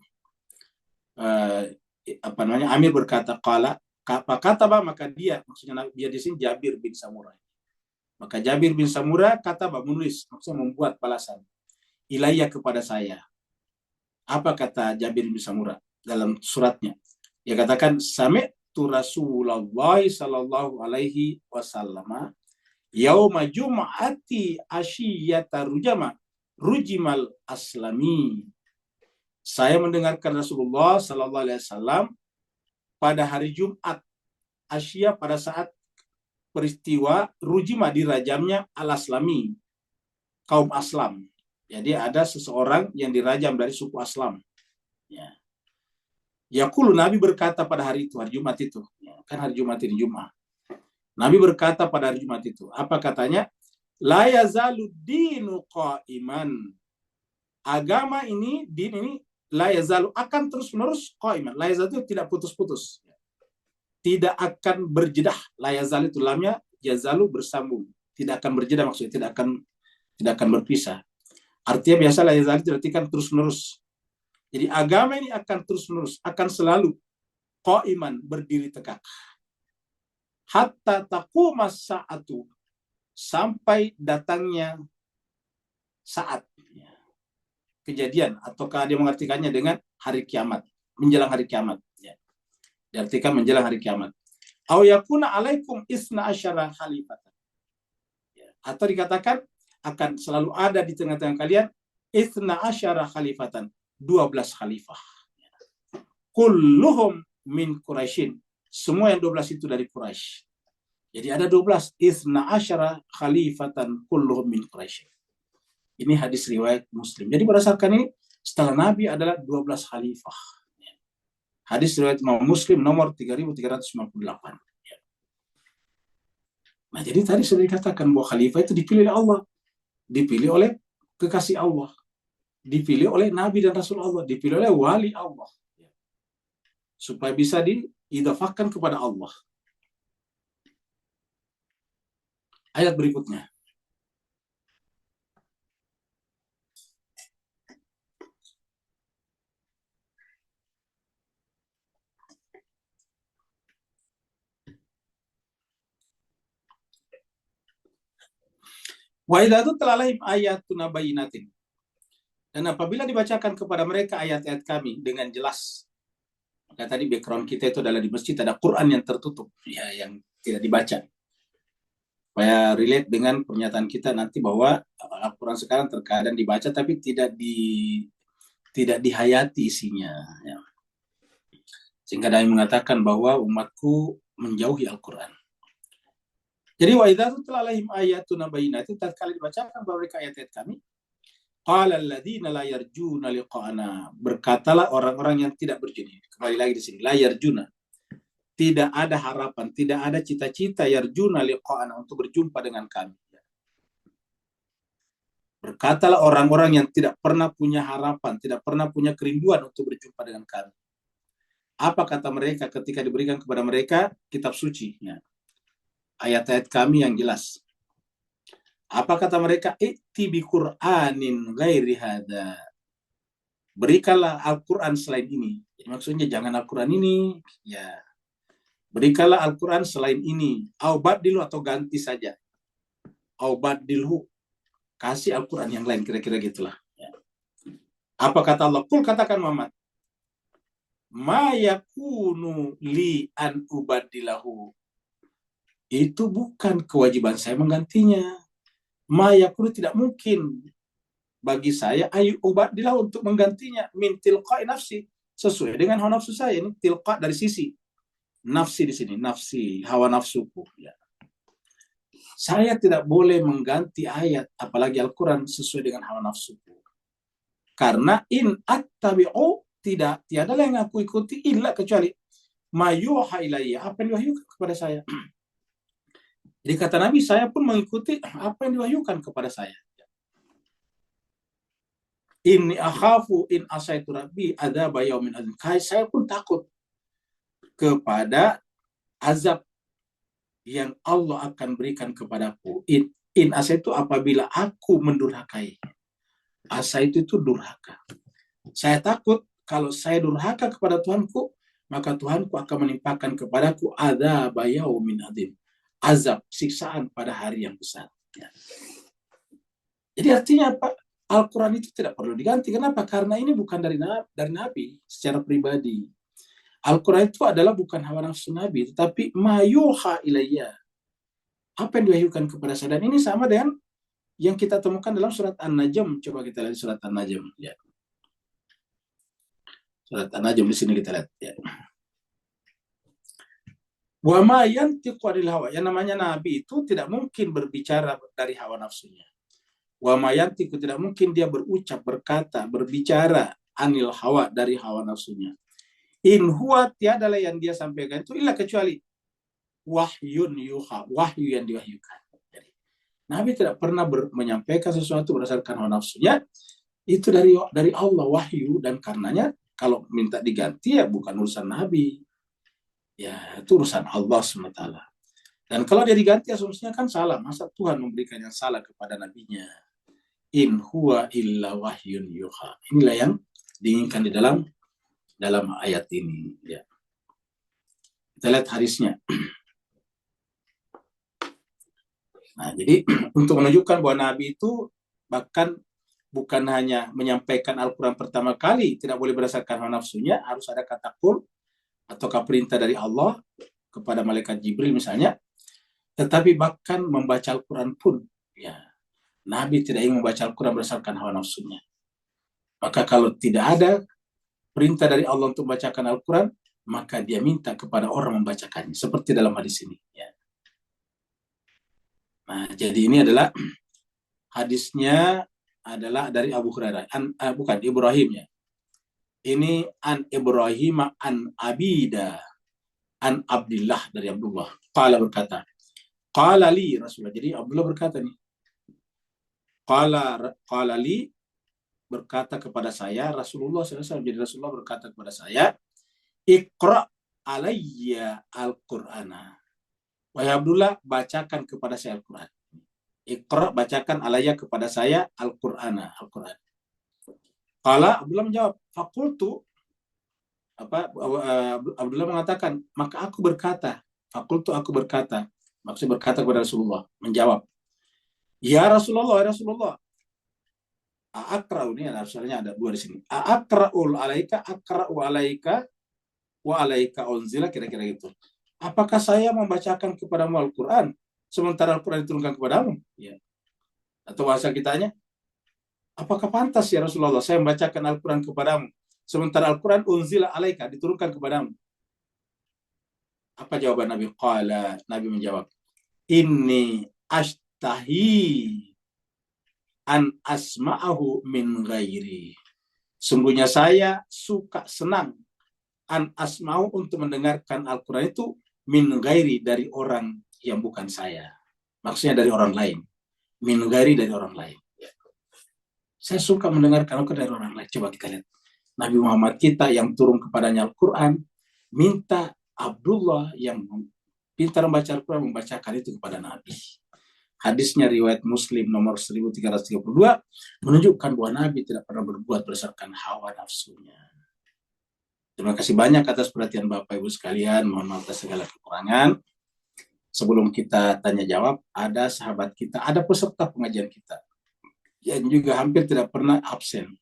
Amir berkata qala, kata maka dia, maksudnya dia di sini Jabir bin Samurah. Maka Jabir bin Samurah kata menulis, maksudnya membuat balasan ilayya kepada saya. Apa kata Jabir bin Samurah dalam suratnya? Dia katakan sami'tu Rasulullah sallallahu alaihi wasallam yauma jum'ati asyiyata rujimal aslami. Saya mendengarkan Rasulullah sallallahu alaihi wasallam pada hari Jumat Asyia, pada saat peristiwa rujima, dirajamnya al-aslami, kaum Aslam. Jadi ada seseorang yang dirajam dari suku Aslam. Ya. Yaqulu, Nabi berkata pada hari itu, hari Jumat itu. Ya, kan hari Jumat ini Jumat. Nabi berkata pada hari Jumat itu, apa katanya? La yazalu dinu qa'iman. Agama ini, din ini, la yazalu, akan terus-menerus qa'iman. La yazalu itu tidak putus-putus. Tidak akan berjedah. La yazalu itu lamnya, yazalu bersambung. Tidak akan berjedah, maksudnya tidak akan berpisah. Artinya biasa la yazalu itu artikan terus-menerus. Jadi agama ini akan terus-menerus, akan selalu qa'iman, berdiri tegak. Hatta taqumas sa'atu, sampai datangnya saat, kejadian, ataukah dia mengartikannya dengan hari kiamat, menjelang hari kiamat, ya. Diartikan menjelang hari kiamat. Au yakuna alaikum isna asyara khalifatan, ya. Atau dikatakan akan selalu ada di tengah-tengah kalian isna asyara khalifatan, 12 khalifah, ya. Kulluhum min Quraisyin, semua yang 12 itu dari Quraisy. Jadi ada 12, isna asyara khalifatan kulluhum min Quraisy. Ini hadis riwayat Muslim. Jadi berdasarkan ini, setelah Nabi adalah 12 khalifah. Hadis riwayat Imam Muslim nomor 3358. Nah, jadi tadi sudah dikatakan bahwa khalifah itu dipilih oleh Allah, dipilih oleh kekasih Allah, dipilih oleh Nabi dan Rasul Allah, dipilih oleh wali Allah, supaya bisa diidafahkan kepada Allah. Ayat berikutnya. Wa idza tutla alaihim ayatuna bayyinatin. Dan apabila dibacakan kepada mereka ayat-ayat kami dengan jelas. Maka tadi background kita itu adalah di masjid ada Quran yang tertutup, ya, yang tidak dibaca. Supaya relate dengan pernyataan kita nanti bahwa Al-Quran sekarang terkadang dibaca tapi tidak dihayati isinya, ya. Sehingga Nabi mengatakan bahwa umatku menjauhi Al-Quran. Jadi wa idza tutla alaihim ayatuna bayyinatin, tatkala dibacakan kepada mereka ayat-ayat kami, qala alladziina la yarjuna liqa'ana, berkatalah orang-orang yang tidak berjanji. Kembali lagi di sini, la yarjuna, tidak ada harapan, tidak ada cita-cita, yarjuna liqa'ana, untuk berjumpa dengan kami. Berkatalah orang-orang yang tidak pernah punya harapan, tidak pernah punya kerinduan untuk berjumpa dengan kami. Apa kata mereka ketika diberikan kepada mereka kitab suci, ya, ayat-ayat kami yang jelas? Apa kata mereka? I'ti bi Qur'anin ghairi hada, berikanlah Al-Quran selain ini. Jadi maksudnya jangan Al-Quran ini, ya, berikanlah Al-Quran selain ini. Au badilhu, atau ganti saja. Au badilhu, kasih Al-Quran yang lain, kira-kira gitulah, ya. Apa kata Allah? Qul, katakan Muhammad, ma yakunu li an ubadilahu, itu bukan kewajiban saya menggantinya. Ma yakunu, tidak mungkin bagi saya ayu ubadilah, untuk menggantinya, min tilqa'i nafsi, sesuai dengan hawa nafsu saya. Ini tilqa dari sisi nafsi di sini, nafsi, hawa nafsuku, ya. Saya tidak boleh mengganti ayat, apalagi Al-Quran, sesuai dengan hawa nafsuku. Karena in attabi'u, tiadalah yang aku ikuti illa kecuali ma yuha ilayya, apa yang diwahyukan kepada saya. Jadi kata Nabi, saya pun mengikuti apa yang diwahyukan kepada saya. Inni akhafu in asaitu rabbi adzaba yaumin adzim. Saya pun takut kepada azab yang Allah akan berikan kepadaku. In asaitu, apabila aku mendurhakai. Asa itu durhaka. Saya takut kalau saya durhaka kepada Tuhanku, maka Tuhanku akan menimpakan kepadaku adzaba yaumin adzim. Azab, siksaan pada hari yang besar. Ya. Jadi artinya apa? Al-Quran itu tidak perlu diganti. Kenapa? Karena ini bukan dari Nabi secara pribadi. Al-Quran itu adalah bukan hawa nafsu Nabi, tetapi mayuha ilayya. Apa yang diwahyukan kepada saya. Dan ini sama dengan yang kita temukan dalam surat An-Najm. Coba kita lihat surat An-Najm. Ya. Surat An-Najm di sini kita lihat. Ya. Wa ma yantiqu anil hawa. Yang namanya Nabi itu tidak mungkin berbicara dari hawa nafsunya. Wa ma yantiqu, tidak mungkin dia berucap, berkata, berbicara anil hawa, dari hawa nafsunya. In huwa, tiadalah yang dia sampaikan itu illa kecuali wahyun yuha, wahyu yang diwahyukan. Jadi, Nabi tidak pernah menyampaikan sesuatu berdasarkan hawa nafsunya. Itu dari Allah, wahyu, dan karenanya kalau minta diganti ya bukan urusan Nabi. Ya, itu urusan Allah SWT. Dan kalau dia diganti asumsinya kan salah. Masa Tuhan memberikan yang salah kepada nabinya? In huwa illa wahyun yuha. Inilah yang diinginkan di dalam ayat ini. Ya. Kita lihat hadisnya. Nah, jadi untuk menunjukkan bahwa Nabi itu bahkan bukan hanya menyampaikan Al-Quran pertama kali, tidak boleh berdasarkan hawa nafsunya, harus ada kata qul ataukah perintah dari Allah kepada malaikat Jibril misalnya, tetapi bahkan membaca Al-Quran pun, ya, Nabi tidak ingin membaca Al-Quran berdasarkan hawa nafsunya. Maka kalau tidak ada perintah dari Allah untuk membacakan Al-Quran, maka dia minta kepada orang membacakannya, seperti dalam hadis ini. Ya. Nah, jadi ini adalah hadisnya adalah dari Abu Hurairah, bukan Ibrahim ya. Ini an Ibrahim an Abida an Abdillah, dari Abdullah. Qala, berkata, qala li Rasulullah. Jadi Abdullah berkata nih, qala li, berkata kepada saya Rasulullah SAW. Jadi Rasulullah berkata kepada saya, Iqra alayya al-Qur'ana. Wahai Abdullah, bacakan kepada saya Al-Quran. Iqra, bacakan alayya kepada saya Al-Qur'ana, Al-Quran. Qala, Abdullah menjawab, fakultu, Abdullah mengatakan, maka aku berkata, fakultu, aku berkata, maksudnya berkata kepada Rasulullah, menjawab, ya Rasulullah, ya Rasulullah, a'akra'u, ini ada dua di sini, a'akra'ul alaika, akra'u alaika, wa alaika unzila, kira-kira gitu. Apakah saya membacakan kepadamu Al-Quran, sementara Al-Quran diturunkan kepadamu? Ya. Atau bahasa kitanya, apakah pantas ya Rasulullah, saya membacakan Al-Quran kepadamu, sementara Al-Quran unzila alaika, diturunkan kepadamu? Apa jawaban Nabi? Qala, Nabi menjawab, inni ashtahi an asma'ahu min ghairi. Sungguhnya saya suka, senang, an asma'u, untuk mendengarkan Al-Quran itu min ghairi, dari orang yang bukan saya. Maksudnya dari orang lain. Min ghairi, dari orang lain. Saya suka mendengarkan Al-Quran dari orang lain. Coba kita lihat. Nabi Muhammad kita yang turun kepadanya Al-Quran, minta Abdullah yang pintar membaca Al-Quran membacakan itu kepada Nabi. Hadisnya riwayat Muslim nomor 1332 menunjukkan bahwa Nabi tidak pernah berbuat berdasarkan hawa nafsunya. Terima kasih banyak atas perhatian Bapak Ibu sekalian. Mohon maaf atas segala kekurangan. Sebelum kita tanya jawab, ada sahabat kita, ada peserta pengajian kita yang juga hampir tidak pernah absen,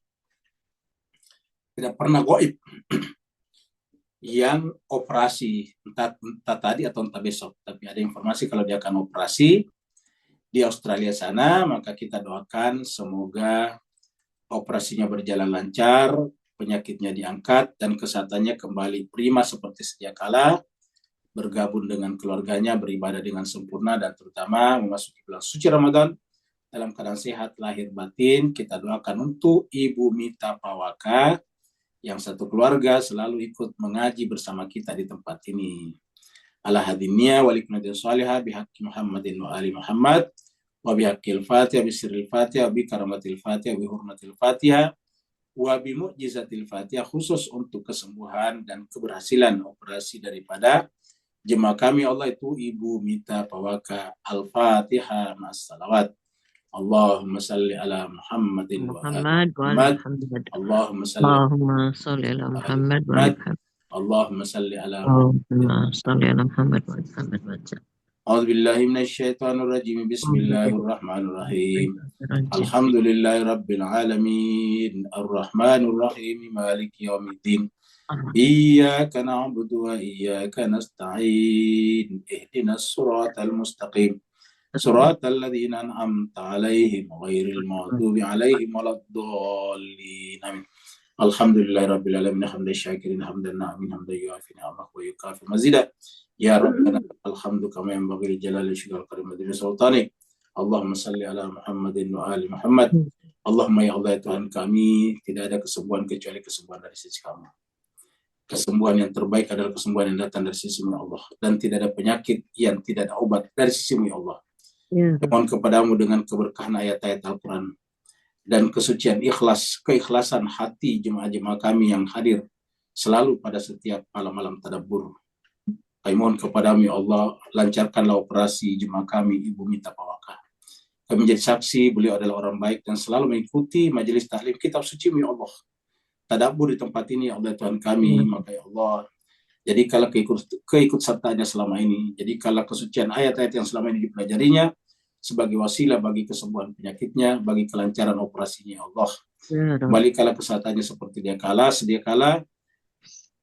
tidak pernah goib, yang operasi entah tadi atau entah besok. Tapi ada informasi kalau dia akan operasi di Australia sana, maka kita doakan semoga operasinya berjalan lancar, penyakitnya diangkat, dan kesehatannya kembali prima seperti sedia kala, bergabung dengan keluarganya, beribadah dengan sempurna, dan terutama memasuki bulan suci Ramadan dalam keadaan sehat lahir batin. Kita doakan untuk Ibu Mita Pawaka yang satu keluarga selalu ikut mengaji bersama kita di tempat ini. Ala hadinnya walikmatin salihah bihaqqi Muhammadin wa ali Muhammad wa bihaqqil Fatihah bisirril Fatihah bi karamatil Fatihah bi hurmatil Fatihah wa bi mu'jizatil Fatihah, khusus untuk kesembuhan dan keberhasilan operasi daripada jemaah kami Allah itu Ibu Mita Pawaka. Al-Fatihah mas salawat. Allahumma salli ala Muhammadin wa ali Muhammad wa ali Muhammad. Muhammad. Allahumma salli Allahumma salli ala ala ali Muhammad wa ali Muhammad. Muhammad. Allahumma salli ala Muhammadin. Allahumma salli ala Muhammad wa ali Muhammad. A'udzu billahi minasyaitonir rajim. Bismillahirrahmanirrahim. Alhamdulillahi rabbil alamin. Arrahmanir rahim. Maliki yaumiddin. Iyyaka na'budu wa iyyaka nasta'in. Ihdinas siratal mustaqim. Siratal ladzina an'amta 'alaihim ghairil maghdubi 'alaihim waladdallin. Amin. Alhamdulillahi rabbil alamin. Hamdan syakirin hamdan na'imin hamdan yuafi ni'amahu wa yukafi mazida. Ya Rabbana alhamdu kama yanbaghi li jalali syukur karim madina sultani. Allahumma salli ala Muhammadin wa ali Muhammad. Allahumma ya Allah ya Tuhan kami, tidak ada kesembuhan kecuali kesembuhan dari sisi kamu. Kesembuhan yang terbaik adalah kesembuhan yang datang dari sisimu ya Allah, dan tidak ada penyakit yang tidak ada obat dari sisimu ya Allah. Mohon kepadamu dengan keberkahan ayat-ayat Al-Quran dan kesucian keikhlasan hati jemaah-jemaah kami yang hadir selalu pada setiap malam-malam tadabbur. Kami mohon kepadamu ya Allah, lancarkanlah operasi jemaah kami Ibu Mita Pawaka. Kami menjadi saksi beliau adalah orang baik dan selalu mengikuti majelis taklim kitab suci ya Allah. Tadabbur di tempat ini ya Allah Tuhan kami, maka ya Allah, jadi kalau keikut sertanya selama ini, jadi kalau kesucian ayat-ayat yang selama ini dipelajarinya sebagai wasilah bagi kesembuhan penyakitnya, bagi kelancaran operasinya ya Allah. Balikanlah kesehatannya seperti sedia kala,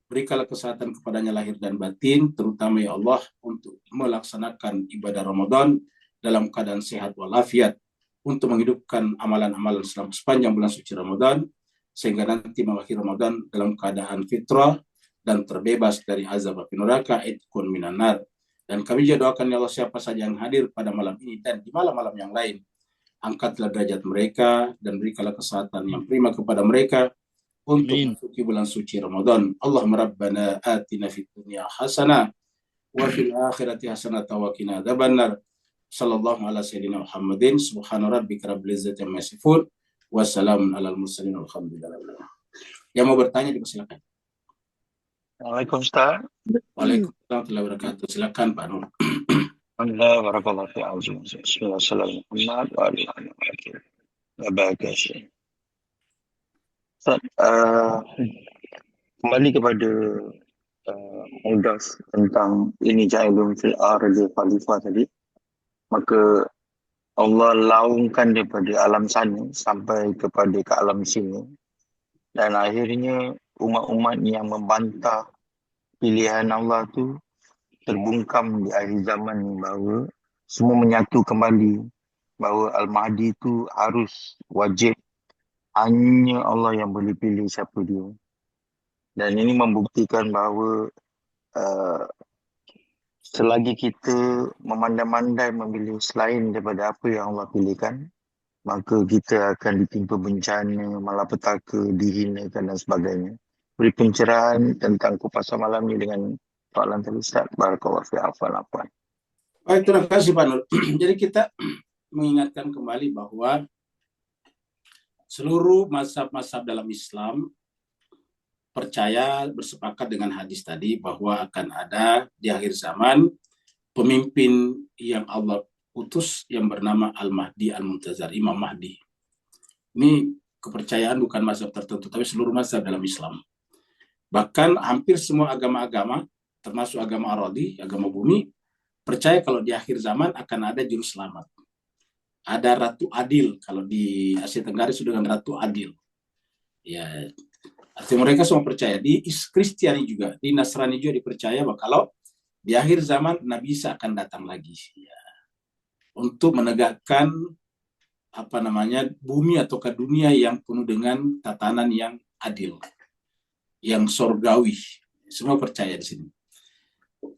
berikanlah kesehatan kepadanya lahir dan batin, terutama ya Allah untuk melaksanakan ibadah Ramadan dalam keadaan sehat walafiat, untuk menghidupkan amalan-amalan selama sepanjang bulan suci Ramadan, sehingga nanti mengakhiri Ramadan dalam keadaan fitrah dan terbebas dari azab api neraka, itqun minan nar. Dan kami juga doakan ya Allah, siapa saja yang hadir pada malam ini dan di malam-malam yang lain, angkatlah derajat mereka dan berikanlah kesehatan yang prima kepada mereka untuk memasuki bulan suci Ramadan. Allahumma rabbana atina fid dunya hasanah wa fil akhirati hasanah wa qina adzabannar. Sallallahu ala sayyidina Muhammadin. Subhana rabbika rabbil izzati amma yasifun. Wassalamun alal mursalin. Alhamdulillah. Yang mau bertanya dipersilakan. Assalamualaikum Ustaz. Waalaikumsalam warahmatullahi wabarakatuh. Silakan Pak Nur. Alhamdulillah barakallahu fi azim. Bismillahirrahmanirrahim. Wa alihi wa barakatuh. Ustaz, kembali kepada mudas tentang ini ja'ilun fil ardi khalifah tadi, maka Allah laungkan daripada alam sana sampai kepada ke alam sini, dan akhirnya umat-umat yang membantah pilihan Allah tu terbungkam di akhir zaman ni, bahawa semua menyatu kembali bahawa Al-Mahdi tu harus wajib, hanya Allah yang boleh pilih siapa dia. Dan ini membuktikan bahawa selagi kita memandai-mandai memilih selain daripada apa yang Allah pilihkan, maka kita akan ditimpa bencana, malapetaka, dihinakan dan sebagainya. Beri pencerahan tentang kupasan malam ni dengan soalan tadi Ustaz. Barakallahu fi afwan. Baik, terima kasih Pak Nur. Jadi kita mengingatkan kembali bahwa seluruh mazhab-mazhab dalam Islam percaya, bersepakat dengan hadis tadi bahwa akan ada di akhir zaman pemimpin yang Allah utus yang bernama Al-Mahdi Al-Muntazar, Imam Mahdi. Ini kepercayaan bukan mazhab tertentu, tapi seluruh mazhab dalam Islam. Bahkan hampir semua agama-agama, termasuk agama Aradi, agama bumi, percaya kalau di akhir zaman akan ada juru selamat. Ada Ratu Adil, kalau di Asia Tenggara sudah dengan Ratu Adil. Ya, artinya mereka semua percaya. Di Kristiani juga, di Nasrani juga dipercaya bahwa kalau di akhir zaman Nabi Isa akan datang lagi. Ya, untuk menegakkan bumi atau ke dunia yang penuh dengan tatanan yang adil, yang surgawi. Semua percaya di sini.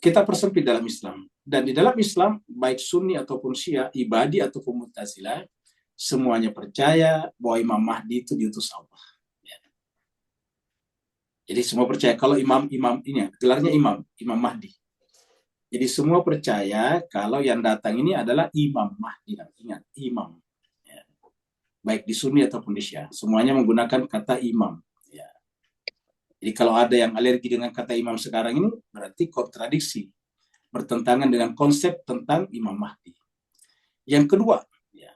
Kita persempit dalam Islam. Dan di dalam Islam, baik Sunni ataupun Syiah, Ibadi ataupun Mu'tazilah, semuanya percaya bahwa Imam Mahdi itu diutus Allah. Ya. Jadi semua percaya kalau imam ini gelarnya Imam Mahdi. Jadi semua percaya kalau yang datang ini adalah Imam Mahdi. Ingat, imam. Ya. Baik di Sunni ataupun di Syiah, semuanya menggunakan kata imam. Ya. Jadi kalau ada yang alergi dengan kata imam sekarang ini, berarti kontradiksi, bertentangan dengan konsep tentang Imam Mahdi. Yang kedua, ya,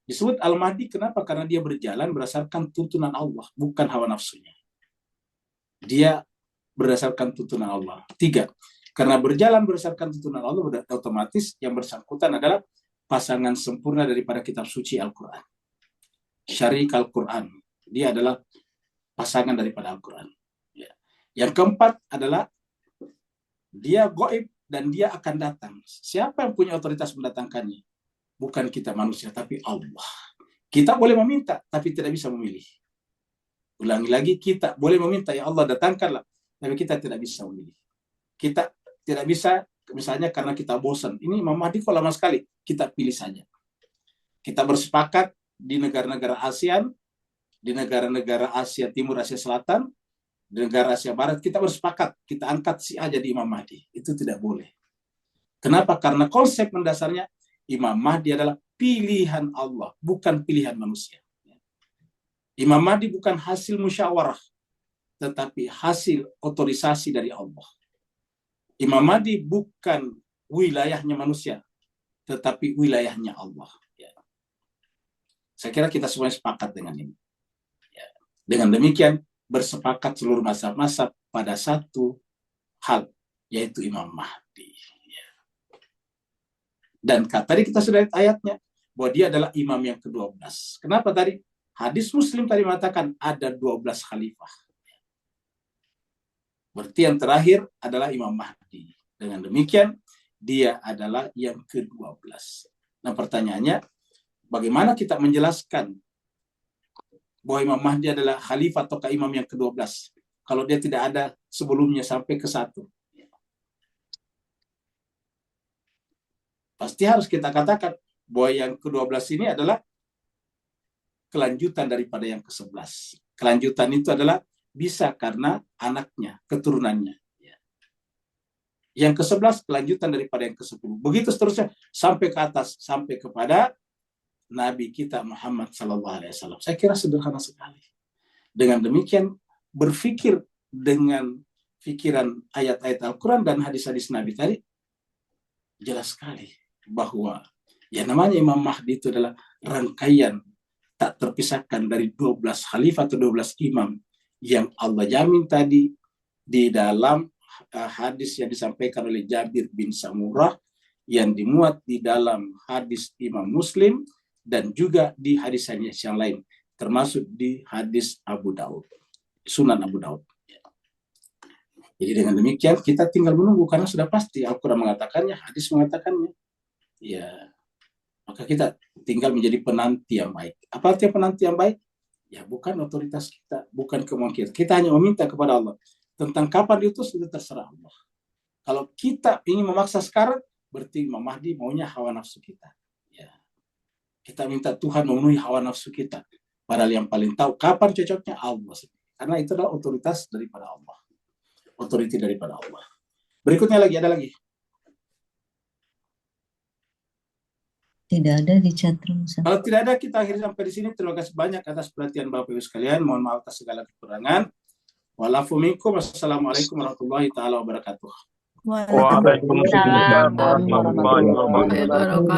disebut Al-Mahdi kenapa? Karena dia berjalan berdasarkan tuntunan Allah, bukan hawa nafsunya. Dia berdasarkan tuntunan Allah. 3, karena berjalan berdasarkan tuntunan Allah, otomatis yang bersangkutan adalah pasangan sempurna daripada kitab suci Al-Quran. Syarik Al-Quran. Dia adalah pasangan daripada Al-Quran. Ya. Yang keempat adalah dia gaib dan dia akan datang. Siapa yang punya otoritas mendatangkannya? Bukan kita manusia, tapi Allah. Kita boleh meminta, tapi tidak bisa memilih. Ulangi lagi, kita boleh meminta, ya Allah datangkanlah, tapi kita tidak bisa memilih. Kita tidak bisa, misalnya karena kita bosan, ini Imam Mahdi kok lama sekali, kita pilih saja. Kita bersepakat di negara-negara ASEAN, di negara-negara Asia Timur, Asia Selatan, di negara Asia Barat, kita bersepakat, kita angkat si A jadi Imam Mahdi. Itu tidak boleh. Kenapa? Karena konsep mendasarnya Imam Mahdi adalah pilihan Allah, bukan pilihan manusia. Imam Mahdi bukan hasil musyawarah, tetapi hasil otorisasi dari Allah. Imam Mahdi bukan wilayahnya manusia, tetapi wilayahnya Allah. Ya. Saya kira kita semua sepakat dengan ini. Ya. Dengan demikian, bersepakat seluruh mazhab-mazhab pada satu hal, yaitu Imam Mahdi. Ya. Dan tadi kita sudah lihat ayatnya, bahwa dia adalah imam yang ke-12. Kenapa tadi? Hadis Muslim tadi mengatakan ada 12 khalifah. Berarti yang terakhir adalah Imam Mahdi. Dengan demikian, dia adalah yang ke-12. Nah pertanyaannya, bagaimana kita menjelaskan bahwa Imam Mahdi adalah khalifah atau imam yang ke-12 kalau dia tidak ada sebelumnya sampai ke-1? Pasti harus kita katakan bahwa yang ke-12 ini adalah kelanjutan daripada yang ke-11. Kelanjutan itu adalah bisa karena anaknya, keturunannya. Yang ke-11 kelanjutan daripada yang ke-10. Begitu seterusnya sampai ke atas, sampai kepada Nabi kita Muhammad SAW. Saya kira sederhana sekali. Dengan demikian berpikir dengan pikiran ayat-ayat Al-Quran dan hadis-hadis Nabi tadi, jelas sekali bahwa ya namanya Imam Mahdi itu adalah rangkaian tak terpisahkan dari 12 khalifah atau 12 imam yang Allah jamin tadi di dalam hadis yang disampaikan oleh Jabir bin Samurah, yang dimuat di dalam hadis Imam Muslim dan juga di hadis-hadis yang lain, termasuk di hadis Abu Daud, Sunan Abu Daud. Jadi dengan demikian kita tinggal menunggu karena sudah pasti Al-Quran mengatakannya, hadis mengatakannya. Ya, maka kita tinggal menjadi penanti yang baik. Apa artinya penanti yang baik? Ya bukan otoritas kita, bukan kemauan kita. Kita hanya meminta kepada Allah. Tentang kapan diutus itu terserah Allah. Kalau kita ingin memaksa sekarang, berarti Imam Mahdi maunya hawa nafsu kita. Ya. Kita minta Tuhan memenuhi hawa nafsu kita. Padahal yang paling tahu kapan cocoknya Allah. Karena itu adalah otoritas daripada Allah. Otoriti daripada Allah. Berikutnya lagi, ada lagi. Tidak ada di chatroom. Kalau tidak ada, kita akhiri sampai di sini. Terima kasih banyak atas perhatian Bapak Ibu sekalian. Mohon maaf atas segala kekurangan. Wassalamualaikum warahmatullahi taala wabarakatuh. Waalaikumsalam warahmatullahi wabarakatuh.